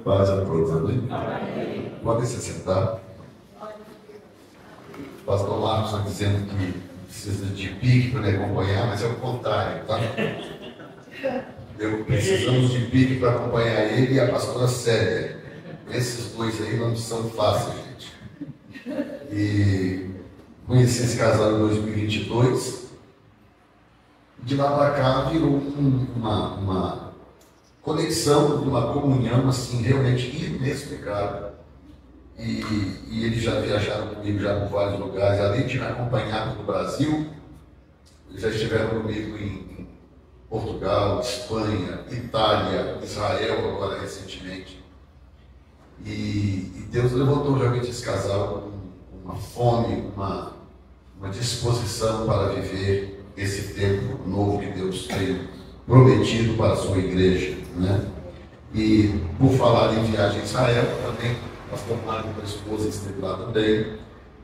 Paz a todos, amém? Podem se sentar. O pastor Marcos está dizendo que precisa de pique para me acompanhar, mas é o contrário, tá? Precisamos de pique para acompanhar ele e a pastora Célia. Esses dois aí não são fáceis, gente. E conheci esse casal em 2022. De lá para cá virou uma conexão, uma comunhão assim, realmente inexplicável. E eles já viajaram comigo já por vários lugares, além de me acompanhar no Brasil, eles já estiveram comigo em Portugal, Espanha, Itália, Israel agora recentemente. E Deus levantou realmente esse casal com uma fome, uma disposição para viver esse tempo novo que Deus tem prometido para a sua igreja, né? E por falar em viagem a Israel, também o pastor Mário, a esposa, esteve lá também,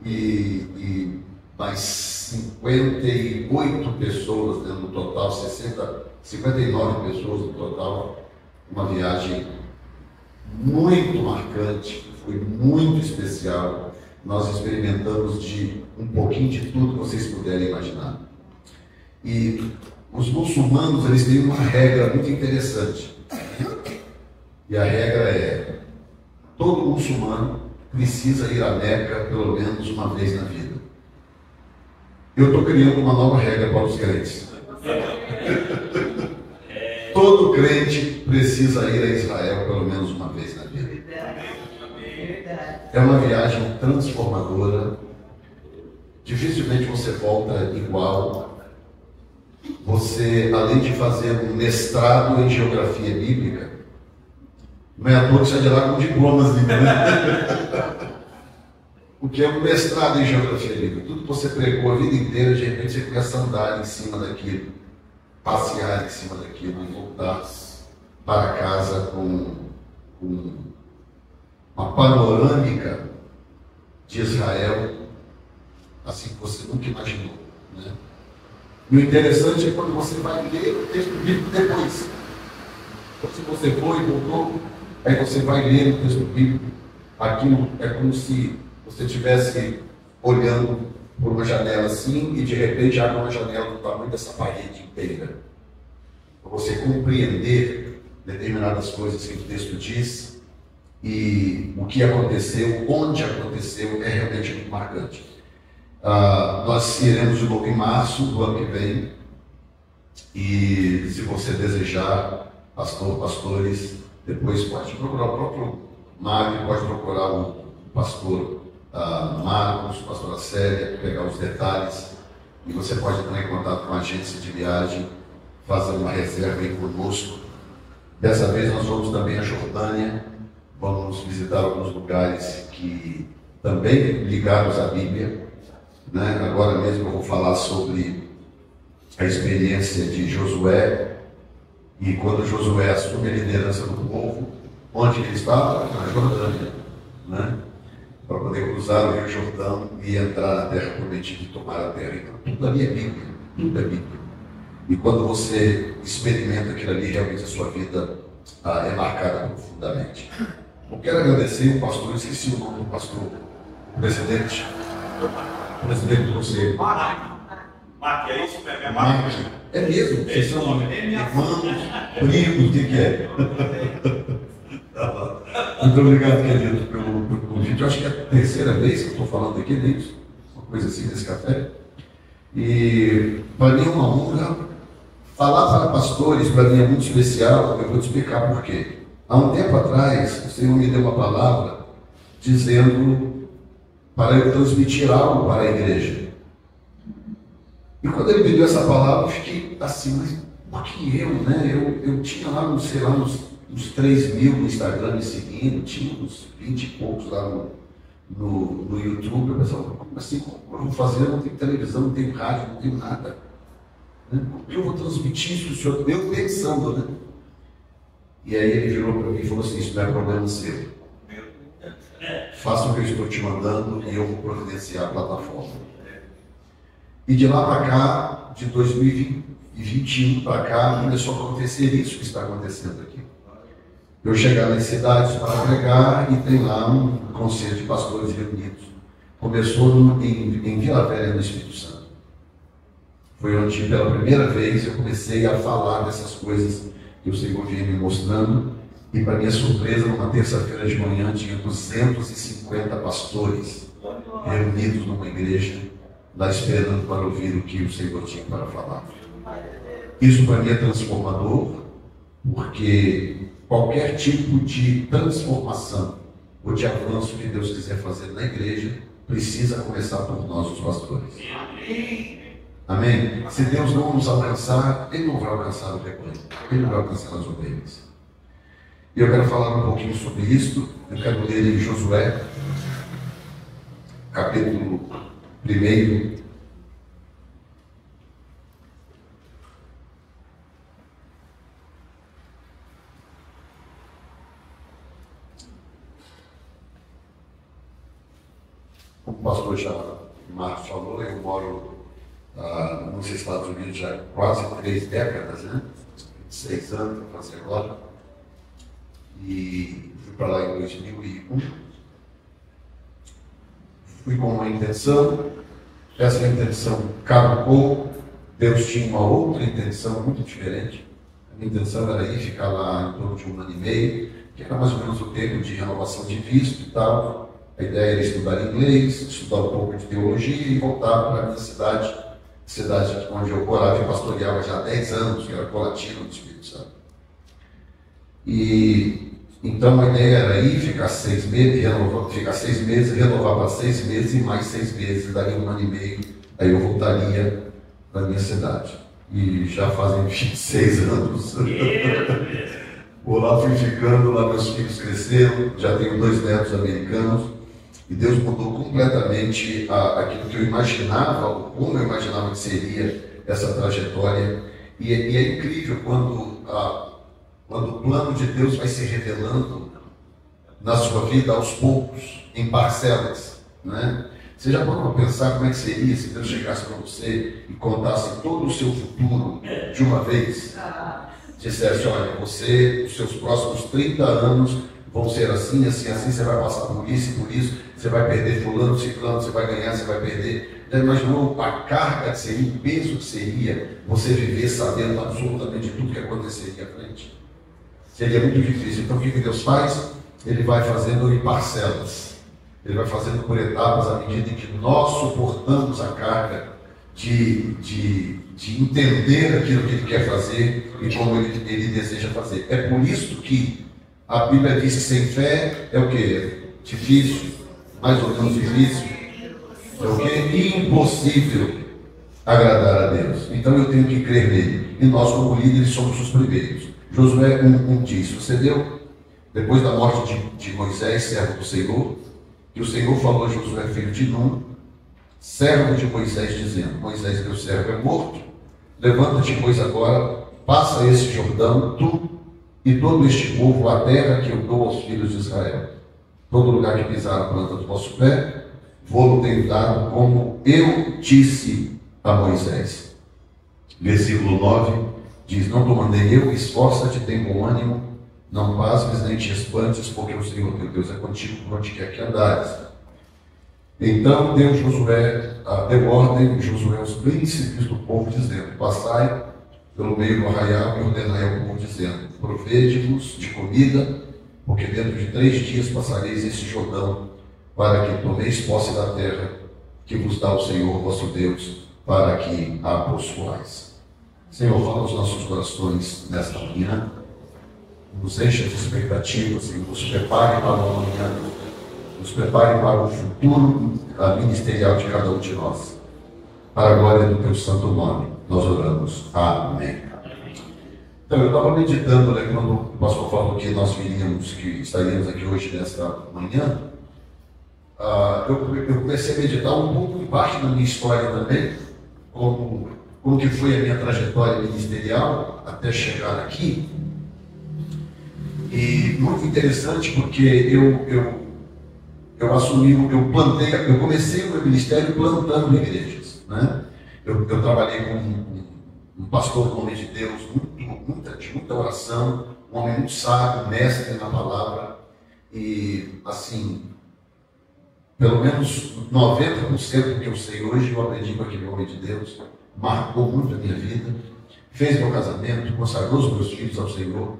e mais 58 pessoas, né, no total, 59 pessoas no total, uma viagem muito marcante, foi muito especial. Nós experimentamos de um pouquinho de tudo que vocês puderem imaginar. E os muçulmanos, eles têm uma regra muito interessante. E a regra é: todo muçulmano precisa ir à Meca pelo menos uma vez na vida. Eu estou criando uma nova regra para os crentes. Todo crente precisa ir a Israel pelo menos uma vez na vida. É uma viagem transformadora. Dificilmente você volta igual. Você, além de fazer um mestrado em geografia bíblica, não é à toa que sai de lá com diplomas, né? O que é um mestrado em geografia bíblica? Tudo que você pregou a vida inteira, de repente você começa a andar em cima daquilo, passear em cima daquilo e voltar para casa com uma panorâmica de Israel, assim que você nunca imaginou, né? E o interessante é quando você vai ler o texto bíblico depois. Então, se você foi e voltou, aí você vai ler o texto bíblico. Aquilo é como se você estivesse olhando por uma janela assim e de repente abre uma janela do tamanho dessa parede inteira. Para você compreender determinadas coisas que o texto diz e o que aconteceu, onde aconteceu, é realmente muito marcante. Nós iremos de novo em março do ano que vem, e se você desejar, pastores, depois pode procurar o próprio Mário, pode procurar o pastor Marcos, pastora Célia, pegar os detalhes, e você pode entrar em contato com a agência de viagem, fazer uma reserva aí conosco. Dessa vez nós vamos também à Jordânia, vamos visitar alguns lugares que também ligados à Bíblia, né? Agora mesmo eu vou falar sobre a experiência de Josué, e quando Josué assume a liderança do povo, onde ele estava? Na Jordânia, né? Para poder cruzar o Rio Jordão e entrar na terra prometida e tomar a terra. Então, tudo ali é Bíblia, tudo é Bíblia. E quando você experimenta aquilo ali, realmente a sua vida é marcada profundamente. Eu quero agradecer o pastor, eu esqueci o nome do pastor, o presidente de você. Marque, é isso mesmo? É Marque. É mesmo? Vocês são irmãos, primos, o que é? Muito obrigado, querido, pelo convite. Eu acho que é a terceira vez que eu estou falando aqui, não é isso? Uma coisa assim nesse café. E para mim é uma honra. Falar para pastores, para mim é muito especial. Eu vou te explicar por quê. Há um tempo atrás, o Senhor me deu uma palavra dizendo para eu transmitir algo para a igreja. E quando ele me deu essa palavra, eu fiquei assim, mas por que eu, né? Eu tinha lá, não sei lá, uns 3 mil no Instagram me seguindo, tinha uns 20 e poucos lá no YouTube. Eu pensava, como assim, como eu vou fazer? Eu não tenho televisão, não tenho rádio, não tenho nada. Né? Eu vou transmitir isso, o senhor, eu pensando, né? E aí ele virou para mim e falou assim: isso não é problema seu. Faça o que eu estou te mandando e eu vou providenciar a plataforma. E de lá para cá, de 2021 para cá, começou a acontecer isso que está acontecendo aqui. Eu chegar nas cidades para pregar e tem lá um conselho de pastores reunidos. Começou em Vila Velha, no Espírito Santo. Foi onde, pela primeira vez, eu comecei a falar dessas coisas que o Senhor vinha me mostrando. E, para minha surpresa, numa terça-feira de manhã, tinha 250 pastores reunidos numa igreja, lá esperando para ouvir o que o Senhor tinha para falar. Isso, para mim, é transformador, porque qualquer tipo de transformação ou de avanço que Deus quiser fazer na igreja, precisa começar por nós, os pastores. Amém? Se Deus não nos alcançar, Ele não vai alcançar o rebanho, Ele não vai alcançar as ovelhas. E eu quero falar um pouquinho sobre isso. Eu quero ler em Josué, capítulo 1. Como o pastor já Marcos falou, eu moro nos Estados Unidos já há quase 3 décadas, né? 26 anos, vou fazer agora. E fui para lá em 2001. Fui com uma intenção, essa intenção caducou. Deus tinha uma outra intenção muito diferente. A minha intenção era ir ficar lá em torno de 1 ano e meio, que era mais ou menos o tempo de renovação de visto e tal. A ideia era estudar inglês, estudar um pouco de teologia e voltar para a minha cidade onde eu morava e pastoreava já há 10 anos, que era Colatina, no Espírito Santo. E então a ideia era ir, ficar 6 meses, renovar para 6 meses e mais 6 meses, daí 1 ano e meio, aí eu voltaria para a minha cidade. E já fazem 26 anos. Por lá fui ficando, lá meus filhos cresceram, já tenho 2 netos americanos. E Deus mudou completamente aquilo que eu imaginava, como eu imaginava que seria essa trajetória. E é incrível quando o plano de Deus vai se revelando na sua vida aos poucos, em parcelas, né? Você já parou para pensar como é que seria se Deus chegasse para você e contasse todo o seu futuro de uma vez? Dissesse, olha, você, os seus próximos 30 anos vão ser assim, assim, assim, você vai passar por isso e por isso, você vai perder fulano, ciclano, você vai ganhar, você vai perder. Já imaginou a carga que seria, o peso que seria você viver sabendo absolutamente tudo que aconteceria à frente? Seria muito difícil. Então o que Deus faz? Ele vai fazendo em parcelas. Ele vai fazendo por etapas à medida em que nós suportamos a carga de entender aquilo que Ele quer fazer e como Ele deseja fazer. É por isso que a Bíblia diz que sem fé é o quê? Difícil, mais ou menos difícil. É o quê? Impossível agradar a Deus. Então eu tenho que crer nele. E nós, como líderes, somos os primeiros. Josué 1 diz, sucedeu, depois da morte de Moisés, servo do Senhor, que o Senhor falou a Josué, filho de Nun, servo de Moisés, dizendo, Moisés, teu servo é morto, levanta-te, pois agora, passa esse Jordão, tu e todo este povo, a terra que eu dou aos filhos de Israel. Todo lugar que pisar a planta do vosso pé, vou-lo tenho dado, como eu disse a Moisés. Versículo 9 diz, não te mandei eu, esforça-te, tem bom ânimo, não pasmes nem te espantes, porque o Senhor teu Deus é contigo por onde quer que andares. Então deu ordem Josué aos príncipes do povo, dizendo, passai pelo meio do arraial e ordenai ao povo, dizendo, provede-vos de comida, porque dentro de 3 dias passareis esse Jordão, para que tomeis posse da terra que vos dá o Senhor vosso Deus, para que a possuais. Senhor, fala aos nossos corações nesta manhã, nos encha de expectativas e nos prepare para o amanhã, nos prepare para o futuro ministerial de cada um de nós. Para a glória do teu santo nome, nós oramos. Amém. Então, eu estava meditando, né, quando o pastor falou que nós que estaríamos aqui hoje, nesta manhã, eu comecei a meditar um pouco em parte da minha história também, como que foi a minha trajetória ministerial até chegar aqui. E muito interessante porque eu comecei o meu ministério plantando igrejas, né? Eu trabalhei com um pastor, um homem de Deus, de muita oração, um homem muito sábio, mestre na palavra, e assim, pelo menos 90% do que eu sei hoje, eu aprendi com aquele homem de Deus, marcou muito a minha vida, fez meu casamento, consagrou os meus filhos ao Senhor,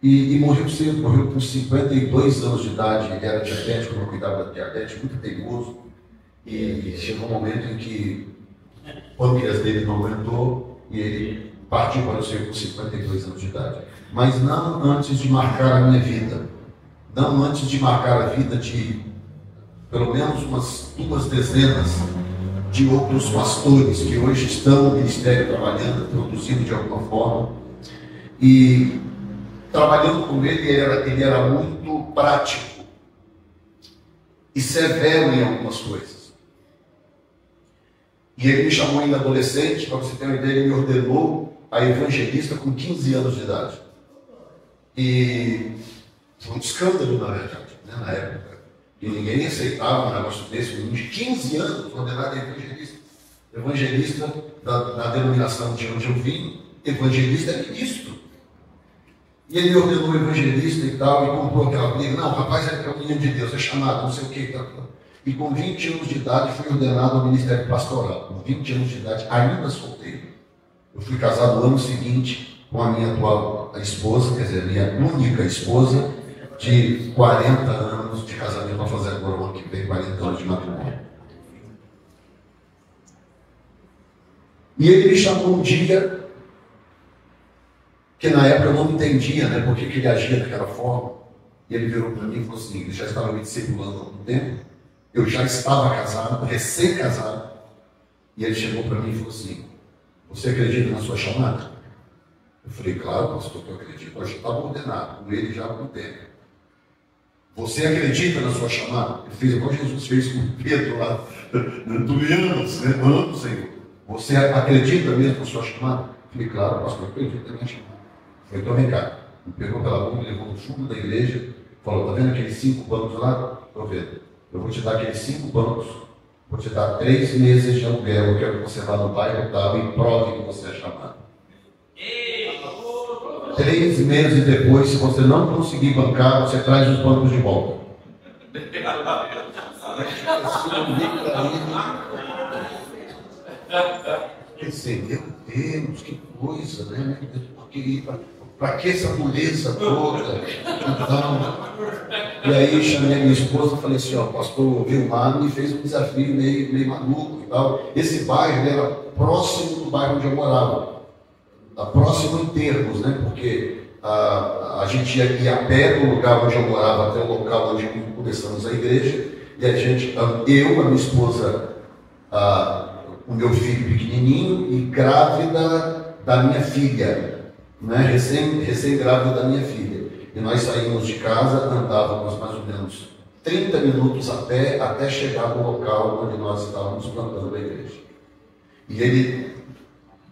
e morreu cedo, morreu com 52 anos de idade. Ele era diabético, não cuidava da diabetes, muito teimoso, e chegou um momento em que o pâncreas dele não aguentou e ele partiu para o Senhor com 52 anos de idade. Mas não antes de marcar a minha vida, não antes de marcar a vida de pelo menos umas 2 dezenas de outros pastores que hoje estão no ministério trabalhando, produzindo de alguma forma. E trabalhando com ele, ele era muito prático e severo em algumas coisas. E ele me chamou ainda adolescente, para você ter uma ideia, ele me ordenou a evangelista com 15 anos de idade. E foi um escândalo, na verdade, né, na época. E ninguém aceitava um negócio desse, um menino de 15 anos ordenado a evangelista. Evangelista da denominação de onde eu vim, evangelista é ministro. E ele me ordenou evangelista e tal, e comprou aquela briga. Não, rapaz, é um menino de Deus, é chamado, não sei o que. E com 20 anos de idade fui ordenado ao ministério pastoral. Com 20 anos de idade, ainda solteiro. Eu fui casado no ano seguinte com a minha atual esposa, quer dizer, minha única esposa, de 40 anos de casamento. Vou fazer agora o ano que vem, 40 anos de matrimônio. E ele me chamou um dia, que na época eu não entendia, né, por que ele agia daquela forma. E ele virou para mim e falou assim: ele já estava me discipulando há algum tempo, eu já estava casado, recém-casado, e ele chegou para mim e falou assim: você acredita na sua chamada? Eu falei: claro, pastor, que eu acredito. Eu já estava ordenado com ele já há algum tempo. Você acredita na sua chamada? Ele fez igual Jesus fez com Pedro lá. Tu me amas, né? Amo, Senhor. Você acredita mesmo na sua chamada? Eu falei: claro, pastor, eu acredito na minha chamada. Eu falei: então vem cá. Me pegou pela mão, me levou no fundo da igreja, falou: tá vendo aqueles 5 bancos lá? Estou vendo. Eu vou te dar aqueles 5 bancos, vou te dar 3 meses de aluguel, eu quero que você vá no bairro tal e prove que você é chamado. 3 meses depois, se você não conseguir bancar, você traz os bancos de volta. Pensei: meu Deus, que coisa, né? Para que essa beleza toda? Então, e aí chamei a minha esposa e falei assim: ó, o pastor Vilmar me fez um desafio meio maluco e tal. Esse bairro era próximo do bairro onde eu morava, próximo em termos, né? Porque a gente ia a pé do lugar onde eu morava até o local onde começamos a igreja, e a gente, eu, a minha esposa, o meu filho pequenininho e grávida da minha filha, né? Recém-grávida da minha filha. E nós saímos de casa, andávamos mais ou menos 30 minutos a pé até chegar no local onde nós estávamos plantando a igreja. E ele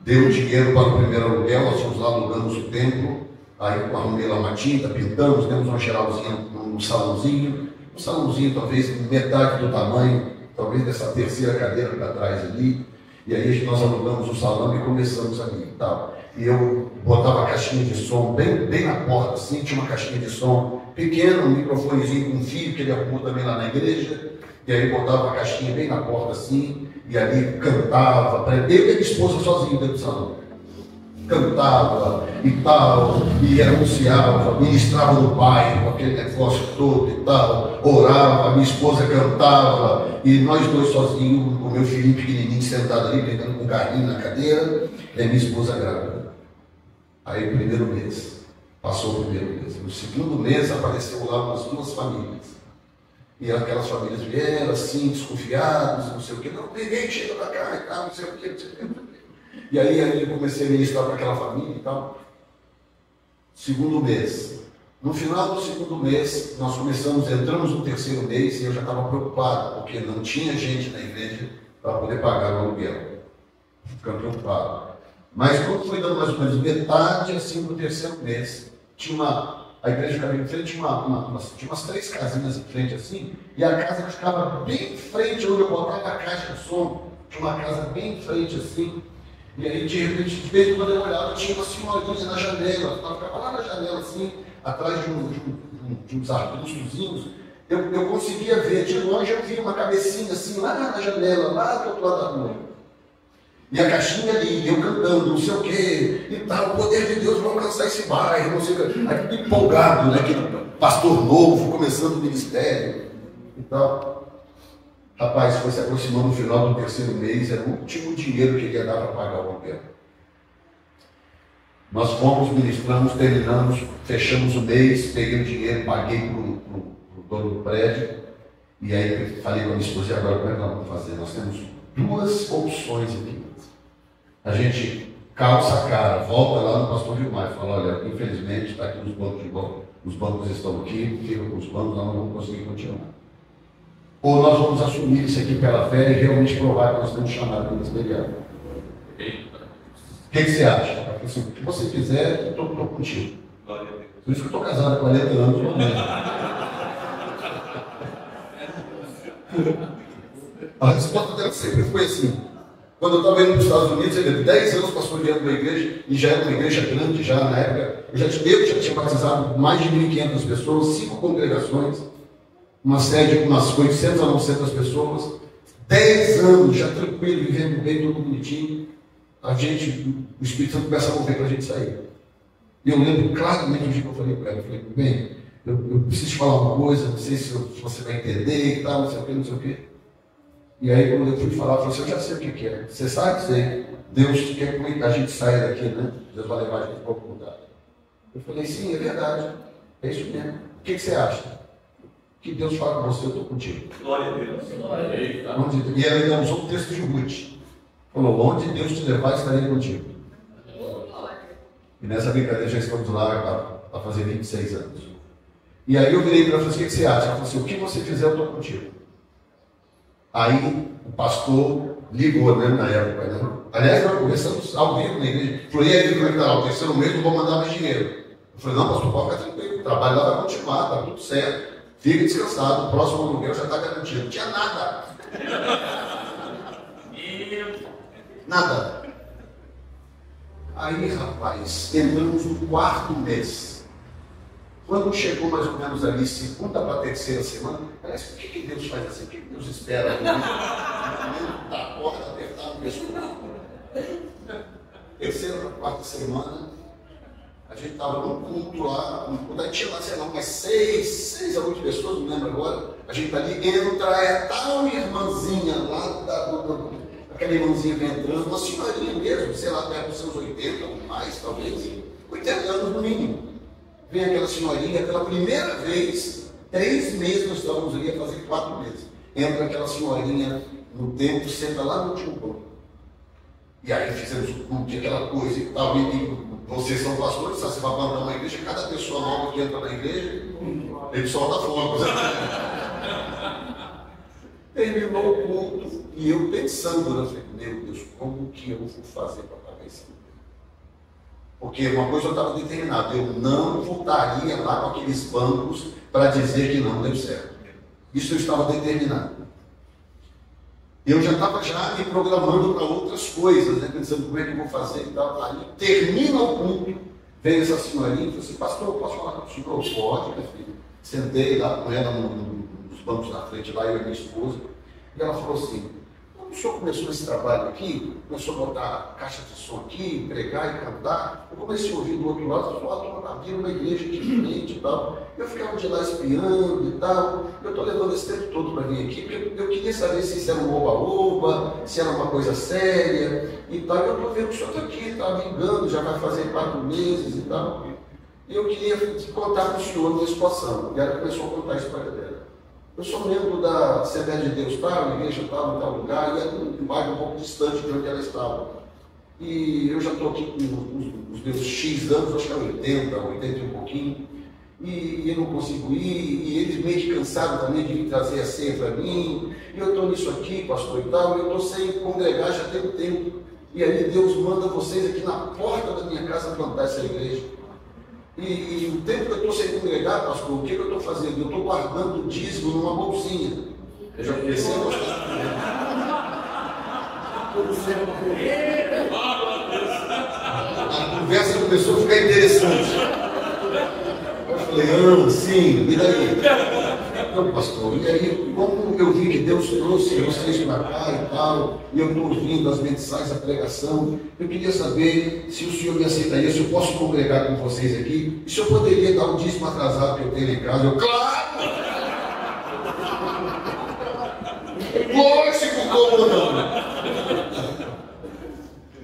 deu dinheiro para o primeiro aluguel, nós fomos lá, alugamos o templo, aí arrumei lá uma tinta, pintamos, demos uma geralzinha no salãozinho, um salãozinho talvez metade do tamanho, talvez dessa terceira cadeira para trás ali, e aí nós alugamos o salão e começamos ali e tal. E eu botava a caixinha de som bem na porta, assim, tinha uma caixinha de som pequena, um microfonezinho com um fio que ele arrumou também lá na igreja, e aí botava a caixinha bem na porta assim, e ali cantava, eu e a minha esposa sozinho dentro do salão. Cantava e tal, e anunciava, ministrava no bairro, aquele negócio todo e tal, orava, minha esposa cantava, e nós dois sozinhos, o meu filhinho pequenininho sentado ali, brincando com um carrinho na cadeira, e a minha esposa grávida. Aí, primeiro mês, passou o primeiro mês. No segundo mês, apareceu lá umas 2 famílias. E aquelas famílias vieram assim, desconfiadas, não sei o que, não, ninguém chega pra cá e tal, não sei o que, não sei o que, não sei o que. E aí eu comecei a ministrar para aquela família e tal. Segundo mês. No final do segundo mês, nós entramos no terceiro mês e eu já estava preocupado, porque não tinha gente na igreja para poder pagar o aluguel. Ficando preocupado. Mas quando foi dando mais ou menos metade assim do terceiro mês, a igreja ficava em frente, tinha umas 3 casinhas em frente assim, e a casa ficava bem em frente onde eu botava a caixa de som. tinha uma casa bem em frente assim, e aí de repente, de vez em quando eu olhava, tinha uma senhorinha na janela, ela ficava lá na janela assim, atrás de uns arbustozinhos, eu conseguia ver, de longe eu via uma cabecinha assim, lá na janela, lá do outro lado da rua. E a caixinha ali, eu cantando, não sei o quê, e tal, o poder de Deus vai alcançar esse bairro, não sei o quê. Aí empolgado, né, aquele pastor novo, começando o ministério e tal. Rapaz, foi se aproximando no final do terceiro mês, era o último dinheiro que ele ia dar para pagar o aluguel. Nós fomos, ministramos, terminamos, fechamos o mês, peguei o dinheiro, paguei para o dono do prédio, e aí falei com a minha esposa, e agora como é que nós vamos fazer? Nós temos duas opções aqui. A gente calça a cara, volta lá no pastor Gilmar e fala, olha, infelizmente está aqui nos bancos de volta, os bancos estão aqui, fica com os bancos, nós não vamos conseguir continuar. Ou nós vamos assumir isso aqui pela fé e realmente provar que nós temos chamado ministerial. O que você acha? Assim, o que você quiser, eu estou contigo. Por isso que eu estou casado há 40 anos. A resposta dela sempre foi assim. Quando eu estava indo para os Estados Unidos, eu 10 anos pastoreando uma igreja, e já era uma igreja grande, já na época, eu já tinha batizado mais de 1.500 pessoas, 5 congregações, uma sede com umas 800 a 900 pessoas, 10 anos, já tranquilo, vivendo bem, tudo bonitinho, o Espírito Santo começa a mover para a gente sair. E eu lembro claramente o dia que eu falei para ela, eu falei, bem, eu preciso te falar uma coisa, não sei se você vai entender e tal, não sei o que, não sei o que. E aí quando eu fui falar, eu falei assim, eu já sei o que é. Você sabe dizer, Deus quer que a gente saia daqui, né? Deus vai levar a gente para algum lugar. Eu falei, sim, é verdade. É isso mesmo. O que você acha? Que Deus fala com você, eu estou contigo. Glória a Deus. E ela ainda usou o texto de Ruth. Falou, onde Deus te levar, estarei contigo. E nessa brincadeira já estamos lá para fazer 26 anos. E aí eu virei para ela e falei, o que você acha? Ela falou assim, o que você fizer, eu estou contigo. Aí o pastor ligou, né, na época, né? Aliás, nós conversamos ao vivo na igreja. Falou, e aí, como é que está lá? O terceiro mês não vou mandar mais dinheiro. Eu falei, não, pastor, pode ficar tranquilo, o trabalho lá vai continuar, está tudo certo. Fica descansado, o próximo aluguel já está garantido. Não tinha nada. Nada. Aí, rapaz, entramos no 4º mês. Quando chegou mais ou menos ali, segunda para a terceira semana, parece, por que Deus faz assim? O que Deus espera? Da porta apertada no pescoço. Terceira para a 4ª semana, a gente estava num culto lá, daí tinha lá, sei lá, umas 6 a 8 pessoas, não lembro agora. A gente está ali, entra tal irmãzinha lá, aquela irmãzinha vem entrando, uma senhorinha mesmo, sei lá, perto dos seus 80 ou mais, talvez, 80 anos no mínimo. Vem aquela senhorinha, pela primeira vez, 3 meses nós estávamos ali, a fazer 4 meses. Entra aquela senhorinha no templo, senta lá no último banco. E aí fizemos o culto, aquela coisa e tal. E vocês são pastores, sabe? Você vai plantar uma igreja, cada pessoa nova que entra na igreja, ele solta fogo. Terminou o culto e eu pensando, né? Falei, meu Deus, como que eu vou fazer para pagar esse culto? Porque uma coisa eu estava determinado, eu não voltaria lá com aqueles bancos para dizer que não deu certo. Isso eu estava determinado. Eu já estava me programando para outras coisas, né? Pensando como é que eu vou fazer e tal. Aí termina o culto, vem essa senhorinha e falou assim, pastor, posso falar com o senhor? Pode, minha filha. Sentei lá com ela nos bancos na frente, lá eu e minha esposa, e ela falou assim, quando o senhor começou esse trabalho aqui, começou a botar caixa de som aqui, pregar e cantar, eu comecei a ouvir do outro lado, eu falei, a turma está vindo uma igreja diferente e tal. Eu ficava de lá espiando e tal. Eu estou levando esse tempo todo para vir aqui, porque eu queria saber se isso era um oba-oba, se era uma coisa séria e tal. Eu estou vendo que o senhor está aqui, está ligando, já vai fazer 4 meses e tal. E eu queria contar para o senhor uma situação. E ela começou a contar a história dela. Eu sou membro da Assembleia de Deus, tal, a igreja estava em tal lugar, e era um bairro um pouco distante de onde ela estava. E eu já estou aqui com os meus X anos, acho que é 80 e um pouquinho, e eu não consigo ir, e eles meio que cansaram também de vir trazer a ceia para mim, e eu estou nisso aqui, pastor e tal, e eu estou sem congregar já tem um tempo, e aí Deus manda vocês aqui na porta da minha casa plantar essa igreja. E o tempo que eu estou sem congregar, pastor, o que eu estou fazendo? Eu estou guardando o dízimo numa bolsinha. Eu já comecei a gostar. A conversa começou a ficar interessante. Eu falei, sim, e daí? Não, pastor, e aí, como eu vi que Deus trouxe vocês para cá e tal, e eu estou ouvindo as mensagens, a pregação, eu queria saber se o senhor me aceitaria, se eu posso congregar com vocês aqui, e se eu poderia dar um dízimo atrasado que eu tenho em casa. Eu, claro! Lógico, como não?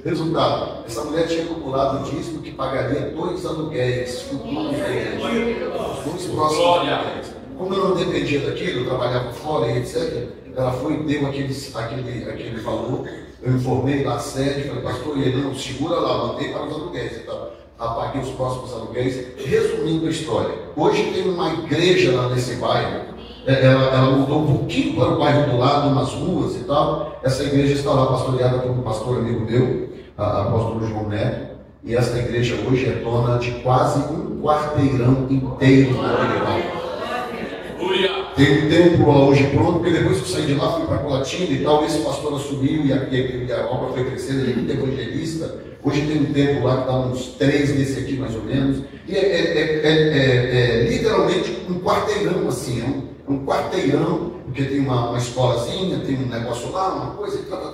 Resultado, essa mulher tinha calculado o dízimo que pagaria 2 aluguéis futuros da igreja, os 2 próximos aluguéis. Como eu não dependia daquilo, eu trabalhava fora e etc., ela foi e deu aquele valor. Eu informei lá a sede, falei, pastor, e ele não, segura lá, mantém para os aluguéis. Então, apaguei os próximos aluguéis. Resumindo a história, hoje tem uma igreja lá nesse bairro. Ela mudou um pouquinho para o bairro do lado, umas ruas e tal. Essa igreja está lá pastoreada por um pastor amigo meu, apóstolo João Neto. E essa igreja hoje é dona de quase um quarteirão inteiro naquele bairro. Tem um templo hoje pronto, porque depois que eu saí de lá, fui para Colatina e tal, esse pastor assumiu e a obra foi crescendo, ele é muito evangelista. Hoje tem um templo lá que dá uns 3 desse aqui mais ou menos. E é literalmente um quarteirão assim, um quarteirão, porque tem uma escolazinha, tem um negócio lá, uma coisa e tal.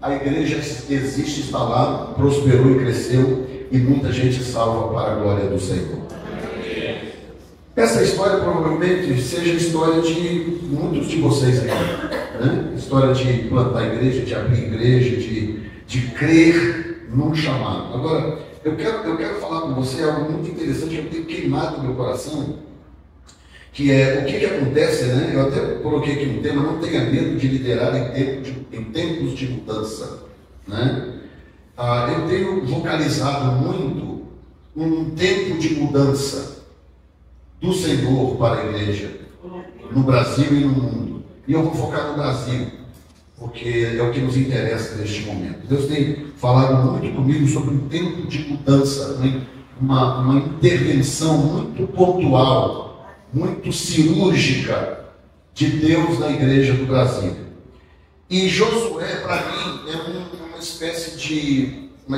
A igreja existe, está lá, prosperou e cresceu, e muita gente salva para a glória do Senhor. Essa história provavelmente seja a história de muitos de vocês aqui, né? História de plantar igreja, de abrir igreja, de crer num chamado. Agora, eu quero falar com você algo muito interessante que eu tenho queimado no meu coração, que é o que acontece, né? Eu até coloquei aqui um tema: não tenha medo de liderar em tempos de mudança, né? Eu tenho vocalizado muito um tempo de mudança do Senhor para a igreja, no Brasil e no mundo. E eu vou focar no Brasil, porque é o que nos interessa neste momento. Deus tem falado muito comigo sobre um tempo de mudança, né? uma intervenção muito pontual, muito cirúrgica de Deus na igreja do Brasil. E Josué, para mim, é uma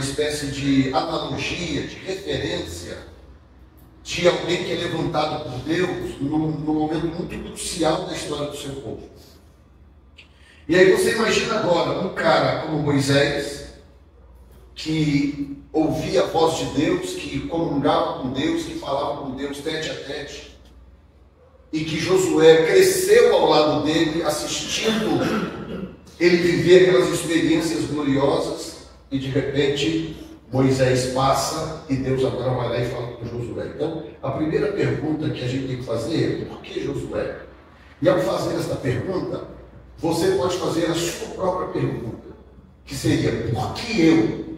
espécie de analogia, de referência de alguém que é levantado por Deus num momento muito crucial da história do seu povo. E aí você imagina agora um cara como Moisés, que ouvia a voz de Deus, que comungava com Deus, que falava com Deus tete a tete, e que Josué cresceu ao lado dele, assistindo ele viver aquelas experiências gloriosas, e de repente Moisés passa e Deus agora vai lá e fala com Josué. Então, a primeira pergunta que a gente tem que fazer é: por que Josué? E ao fazer esta pergunta, você pode fazer a sua própria pergunta, que seria: por que eu?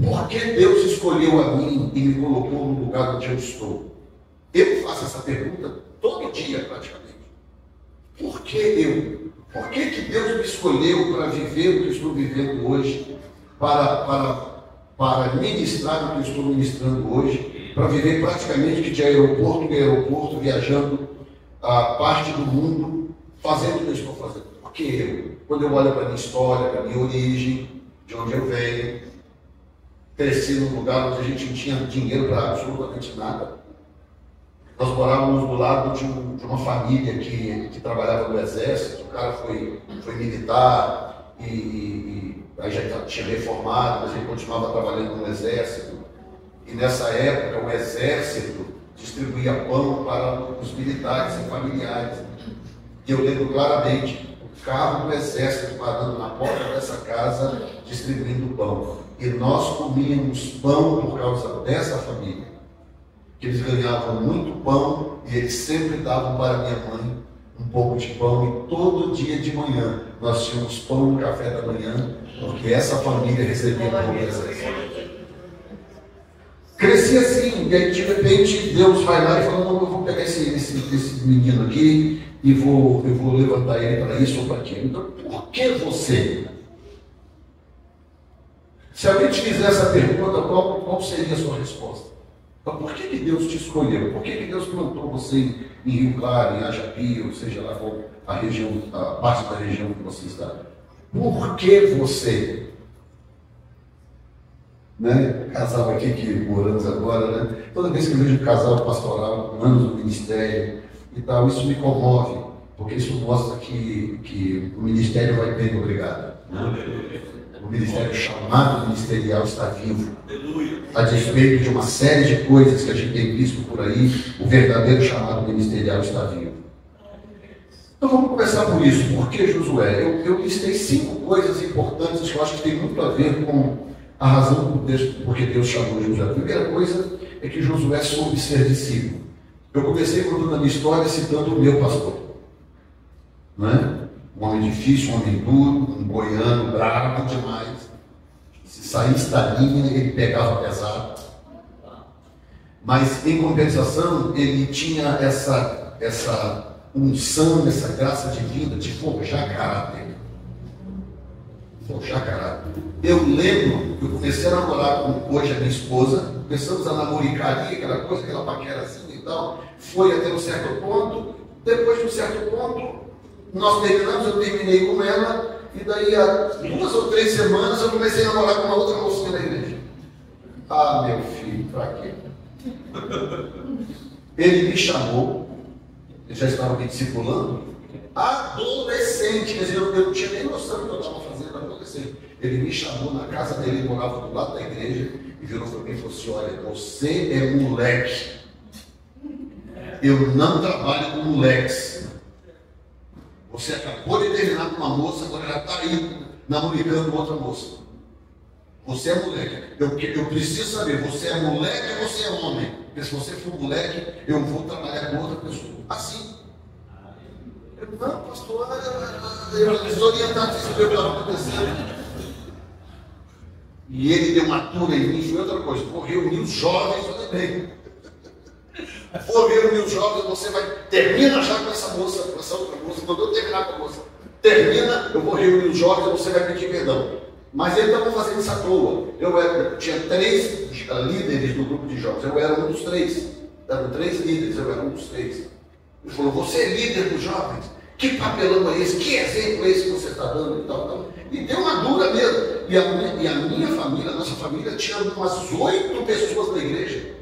Por que Deus escolheu a mim e me colocou no lugar onde eu estou? Eu faço essa pergunta todo dia, praticamente. Por que eu? Por que Deus me escolheu para viver o que eu estou vivendo hoje? Para ministrar o que eu estou ministrando hoje, para viver praticamente de aeroporto em aeroporto, viajando a parte do mundo, fazendo o que eu estou fazendo. Por que eu? Quando eu olho para a minha história, para a minha origem, de onde eu venho, cresci num lugar onde a gente não tinha dinheiro para absolutamente nada. Nós morávamos do lado de uma família que trabalhava no exército. O cara foi militar e aí já tinha reformado, mas ele continuava trabalhando no exército. E nessa época o exército distribuía pão para os militares e familiares. E eu lembro claramente o carro do exército parando na porta dessa casa distribuindo pão. E nós comíamos pão por causa dessa família. Que eles ganhavam muito pão e eles sempre davam para minha mãe um pouco de pão, e todo dia de manhã nós tínhamos pão no café da manhã, porque essa família recebia pão do exército. Cresci assim, e aí de repente Deus vai lá e fala: não, eu vou pegar esse menino aqui e eu vou levantar ele para isso ou para aquilo. Então, por que você? Se alguém te fizer essa pergunta, qual seria a sua resposta? Então, por que Deus te escolheu? Por que Deus plantou você em Rio Claro, em Ajapi, ou seja lá qual a região, a parte da região que você está? por que você? Né? Casal aqui que moramos agora, né? Toda vez que eu vejo um casal pastoral, anos no ministério e tal, isso me comove, porque isso mostra que o ministério vai bem, obrigado. Né? O ministério chamado ministerial está vivo. A despeito de uma série de coisas que a gente tem visto por aí, o verdadeiro chamado ministerial está vivo. Então vamos começar por isso. Por que Josué? Eu listei 5 coisas importantes que eu acho que tem muito a ver com a razão por que Deus chamou Josué. A primeira coisa é que Josué soube ser discípulo. Eu comecei contando a minha história citando o meu pastor. Não é? Um homem difícil, um homem duro, um goiano bravo demais. Se saísse da linha, ele pegava pesado. Mas, em compensação, ele tinha essa unção, essa graça divina de forjar caráter. Forjar caráter. Eu lembro que eu comecei a namorar com hoje a minha esposa, começamos a namoricar ali, aquela coisa, aquela paquerazinha e tal. Foi até um certo ponto. Depois de um certo ponto, nós terminamos, eu terminei com ela, e daí há 2 ou 3 semanas eu comecei a namorar com uma outra mocinha da igreja. Ah, meu filho, pra quê? Ele me chamou, ele já estava me discipulando, adolescente, quer dizer, eu não tinha nem noção do que eu estava fazendo adolescente. Ele me chamou na casa dele, ele morava do lado da igreja, e virou para mim e falou assim: olha, você é moleque. Eu não trabalho com moleques. Você acabou de terminar com uma moça, agora já está aí namoricando com outra moça. Você é moleque. Eu preciso saber, você é moleque ou você é homem? Porque se você for moleque, eu vou trabalhar com outra pessoa. Assim. Eu, não, pastor, eu desorientado, se o que estava acontecendo. E ele deu uma turma em mim, foi outra coisa. Vou reunir os jovens, olha bem. Vou reunir os jovens, você vai, termina já com essa moça, com essa outra moça, quando eu terminar com a moça, termina, eu vou reunir os jovens, você vai pedir perdão. Mas eles estavam fazendo isso à toa. Eu tinha 3 líderes do grupo de jovens, eu era um dos 3. Eram 3 líderes, eu era um dos 3. Ele falou: você é líder dos jovens? Que papelão é esse? Que exemplo é esse que você está dando? E tal. E deu uma dura mesmo. E a minha família, a nossa família, tinha umas 8 pessoas na igreja.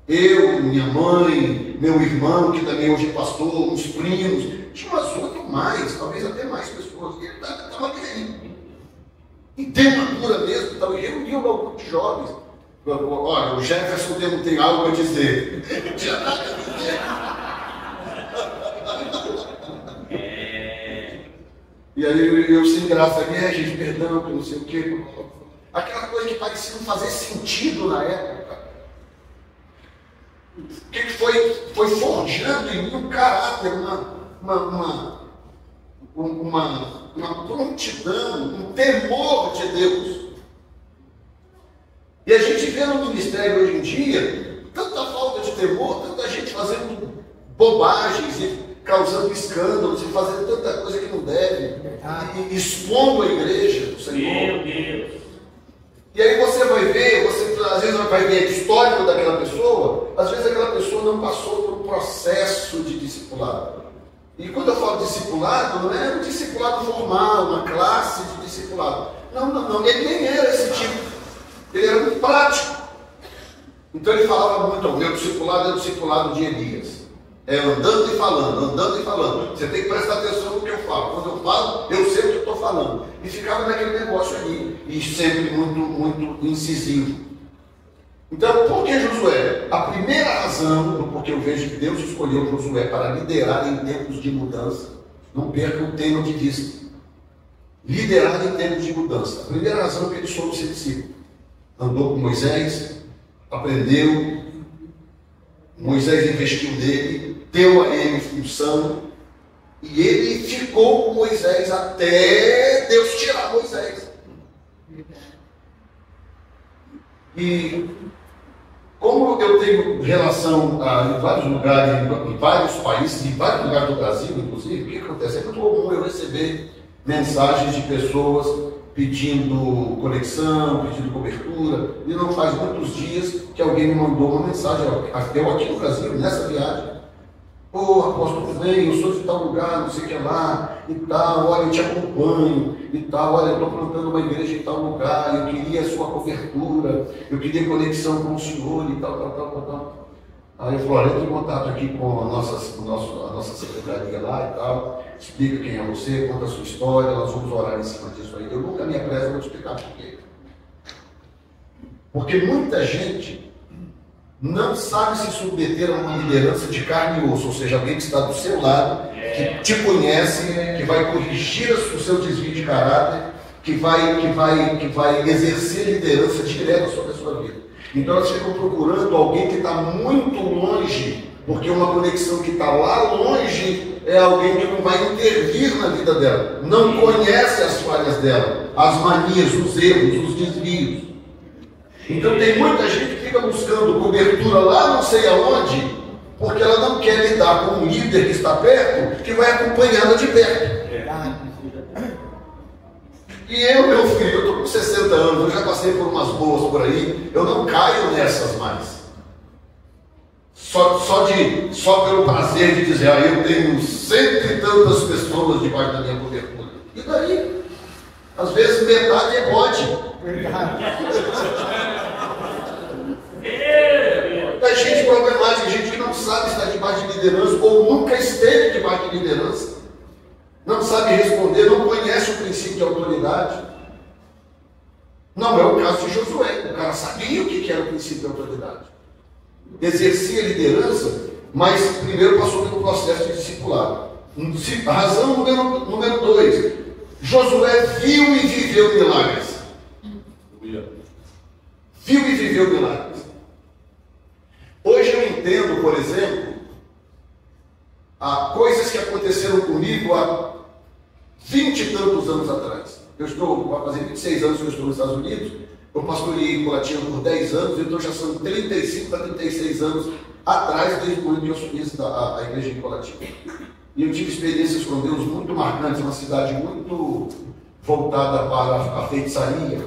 Eu, minha mãe, meu irmão, que também hoje é pastor, uns primos, tinha umas 8 mais, talvez até mais pessoas. E ele estava aí. E deu uma dura mesmo, então reuniu um grupo de jovens. Olha, o Jefferson tem algo a dizer. Não tinha nada a dizer. E aí eu sem graça, gente, perdão, que não sei o quê. Aquela coisa que parecia não fazer sentido na época. Que foi forjando em mim um caráter, uma prontidão, um temor de Deus. E a gente vê no ministério hoje em dia tanta falta de temor, tanta gente fazendo bobagens e causando escândalos e fazendo tanta coisa que não deve, e expondo a igreja do Senhor. Meu Deus! E aí você vai ver, às vezes vai ver a história daquela pessoa, às vezes aquela pessoa não passou por um processo de discipulado. E quando eu falo discipulado, não é um discipulado formal, uma classe de discipulado. Não, ele nem era esse tipo. Ele era muito prático. Então ele falava muito: o meu discipulado é o discipulado de Elias. É andando e falando. Você tem que prestar atenção no que eu falo. Quando eu falo, eu sei o que eu estou falando. E ficava naquele negócio ali. E sempre muito incisivo. Então, por que Josué? A primeira razão do porquê eu vejo que Deus escolheu Josué para liderar em tempos de mudança. Não perca o tema de vista. Liderar em tempos de mudança. A primeira razão é que ele soube ser discípulo. Andou com Moisés, aprendeu. Moisés investiu nele, deu a ele função, e ele ficou com Moisés até Deus tirar Moisés. E como eu tenho relação em vários lugares, em vários países, em vários lugares do Brasil, inclusive, o que acontece? É muito comum eu receber mensagens de pessoas pedindo conexão, pedindo cobertura, e não faz muitos dias que alguém me mandou uma mensagem, eu aqui no Brasil, nessa viagem, Ô, apóstolo, vem, eu sou de tal lugar, não sei o que lá, e tal, olha, eu te acompanho, e tal, olha, eu estou plantando uma igreja em tal lugar, eu queria a sua cobertura, eu queria conexão com o senhor, e tal. Aí eu falei, olha, entre em contato aqui com a nossa secretaria lá e tal, explica quem é você, conta a sua história, nós vamos orar em cima disso aí. Eu nunca me apresso, vou te explicar por quê. Porque muita gente não sabe se submeter a uma liderança de carne e osso, ou seja, alguém que está do seu lado, que te conhece, que vai corrigir o seu desvio de caráter, que vai exercer liderança direta sobre a sua vida. Então elas ficam procurando alguém que está muito longe, porque uma conexão que está lá longe é alguém que não vai intervir na vida dela, não conhece as falhas dela, as manias, os erros, os desvios. Então tem muita gente que fica buscando cobertura lá não sei aonde, porque ela não quer lidar com um líder que está perto, que vai acompanhá-la de perto. E eu, meu filho, eu estou com 60 anos, eu já passei por umas boas por aí, eu não caio nessas mais. Só pelo prazer de dizer, eu tenho 100 e tantas pessoas debaixo da minha cobertura. E daí? Às vezes metade é bode. Tem gente problemática, gente que não sabe estar debaixo de liderança ou nunca esteve debaixo de liderança. Não sabe responder, não conhece o princípio de autoridade. Não é o caso de Josué. O cara sabia o que era o princípio de autoridade. Exercia liderança, mas primeiro passou pelo processo de discipulado. A razão número 2. Josué viu e viveu milagres. Viu e viveu milagres. Hoje eu entendo, por exemplo, coisas que aconteceram comigo há 20 e tantos anos atrás. Vai fazer 26 anos que eu estou nos Estados Unidos, eu pastoreei em Colatina por 10 anos, então já são 35 para 36 anos atrás, desde quando eu assumi a igreja em Colatina. E eu tive experiências com Deus muito marcantes, uma cidade muito voltada para a feitiçaria,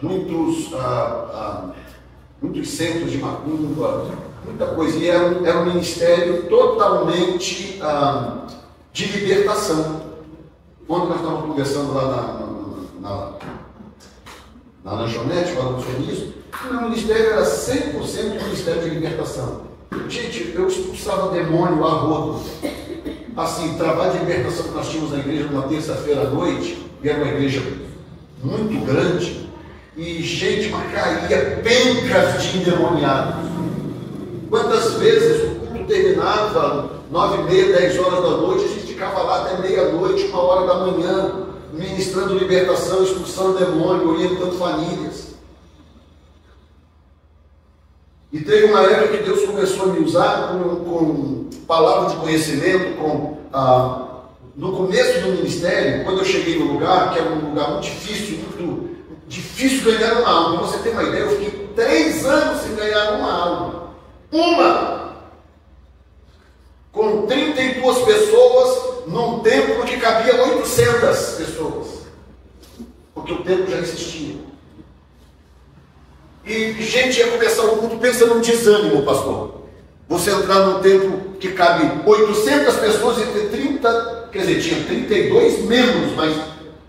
muitos centros de macumba, muita coisa. E era um ministério totalmente de libertação. Quando nós estávamos conversando lá na lanchonete, falando sobre isso, o meu ministério era 100% ministério de libertação. Gente, eu expulsava demônio a rodo. Assim, trabalho de libertação que nós tínhamos na igreja numa terça-feira à noite, e era uma igreja muito grande, e gente, mas caía pencas de endemoniados. Quantas vezes o culto terminava 9h30, 10 horas da noite, a gente ficava lá até meia-noite, 1h da manhã, ministrando libertação, expulsando demônio, orientando famílias. E teve uma época que Deus começou a me usar com palavra de conhecimento, no começo do ministério, quando eu cheguei no lugar, que era um lugar muito difícil ganhar uma alma. Pra você ter uma ideia, eu fiquei 3 anos sem ganhar uma alma. Com 32 pessoas, num templo que cabia 800 pessoas. Porque o templo já existia. E gente ia começar o culto pensando num desânimo, pastor. Você entrar num templo que cabe 800 pessoas e ter 30, quer dizer, tinha 32 membros, mas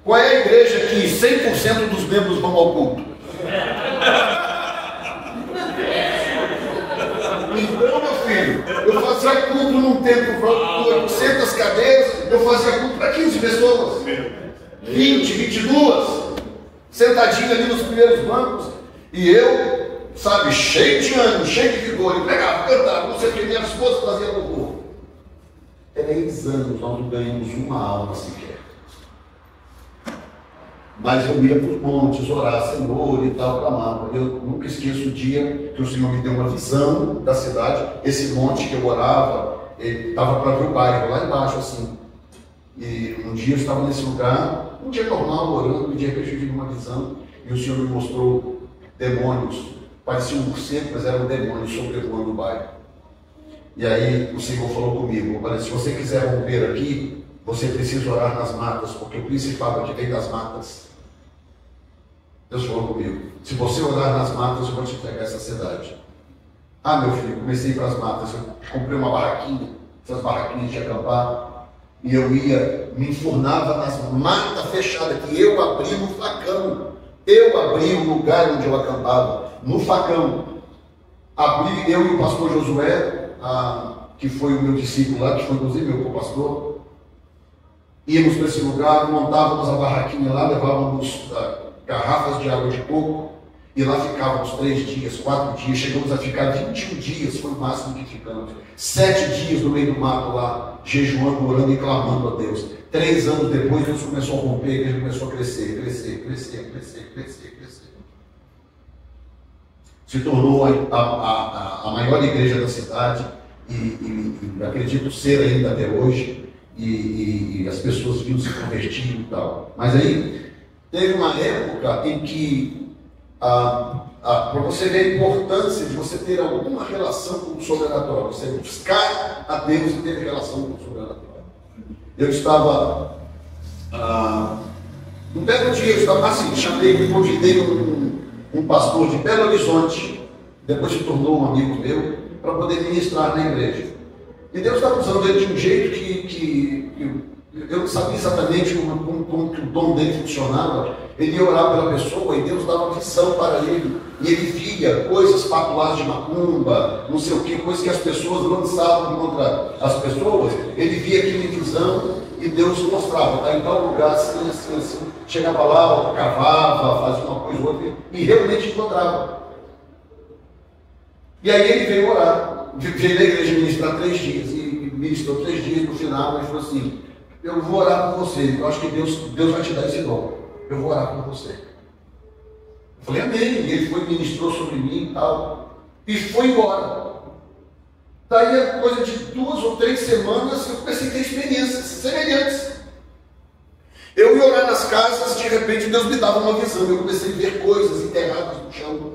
qual é a igreja que 100% dos membros vão ao culto? Então, meu filho, eu fazia culto num templo com 800 cadeiras, eu fazia culto para 15 pessoas, 20, 22, sentadinho ali nos primeiros bancos, e eu, sabe, cheio de ânimo, cheio de vigor, eu pregava, cantava, não sei o que, minha esposa fazia louvor. 3 anos nós não ganhamos uma alma sequer. Mas eu ia para os montes, orar, Senhor e tal, clamava. Eu nunca esqueço o dia que o Senhor me deu uma visão da cidade. Esse monte que eu orava, ele estava para ver o bairro, lá embaixo, assim. E um dia eu estava nesse lugar, um dia normal, orando, e de repente eu tive uma visão, e o Senhor me mostrou demônios. Parecia um morcego, mas era um demônio sobrevoando o bairro. E aí o Senhor falou comigo, olha, se você quiser romper aqui, você precisa orar nas matas, porque o principado aqui vem das matas. Deus falou comigo, se você orar nas matas, eu vou te entregar essa cidade. Ah, meu filho, comecei para as matas, eu comprei uma barraquinha, essas barraquinhas de acampar, e eu ia, me enfurnava nas matas fechadas, que eu abri no facão. Eu abri o lugar onde eu acampava, no facão. Abri, eu e o pastor Josué, que foi o meu discípulo lá, que foi inclusive meu co-pastor, íamos para esse lugar, montávamos a barraquinha lá, levávamos garrafas de água de coco, e lá ficávamos 3 dias, 4 dias, chegamos a ficar 21 dias, foi o máximo que ficamos. 7 dias no meio do mato lá, jejuando, orando e clamando a Deus. 3 anos depois, Deus começou a romper, a igreja começou a crescer. Se tornou a maior igreja da cidade, e acredito ser ainda até hoje, e as pessoas vinham se convertindo e tal. Mas aí, teve uma época em que, para você ver a importância de você ter alguma relação com o sobrenatural, você buscar a Deus e ter relação com o sobrenatural. Eu estava, um belo dia, eu estava assim, convidei um pastor de Belo Horizonte, depois se tornou um amigo meu, para poder ministrar na igreja. E Deus estava usando ele de um jeito que eu não sabia exatamente como que o dom dele funcionava. Ele ia orar pela pessoa e Deus dava visão para ele. E ele via coisas papulares de macumba, não sei o que, coisas que as pessoas lançavam contra as pessoas. Ele via aquilo em visão e Deus mostrava, tá em tal lugar, assim, assim, assim. Chegava lá, cavava, fazia uma coisa ou outra e realmente encontrava. E aí ele veio orar, veio na igreja ministrar 3 dias e ministrou 3 dias. No final ele falou assim: eu vou orar por você, eu acho que Deus vai te dar esse dom, eu vou orar por você. Eu falei amém, e ele foi, ministrou sobre mim e tal, e foi embora. Daí a coisa de 2 ou 3 semanas eu comecei a ter experiências semelhantes. Eu ia orar nas casas, de repente Deus me dava uma visão, eu comecei a ver coisas enterradas no chão.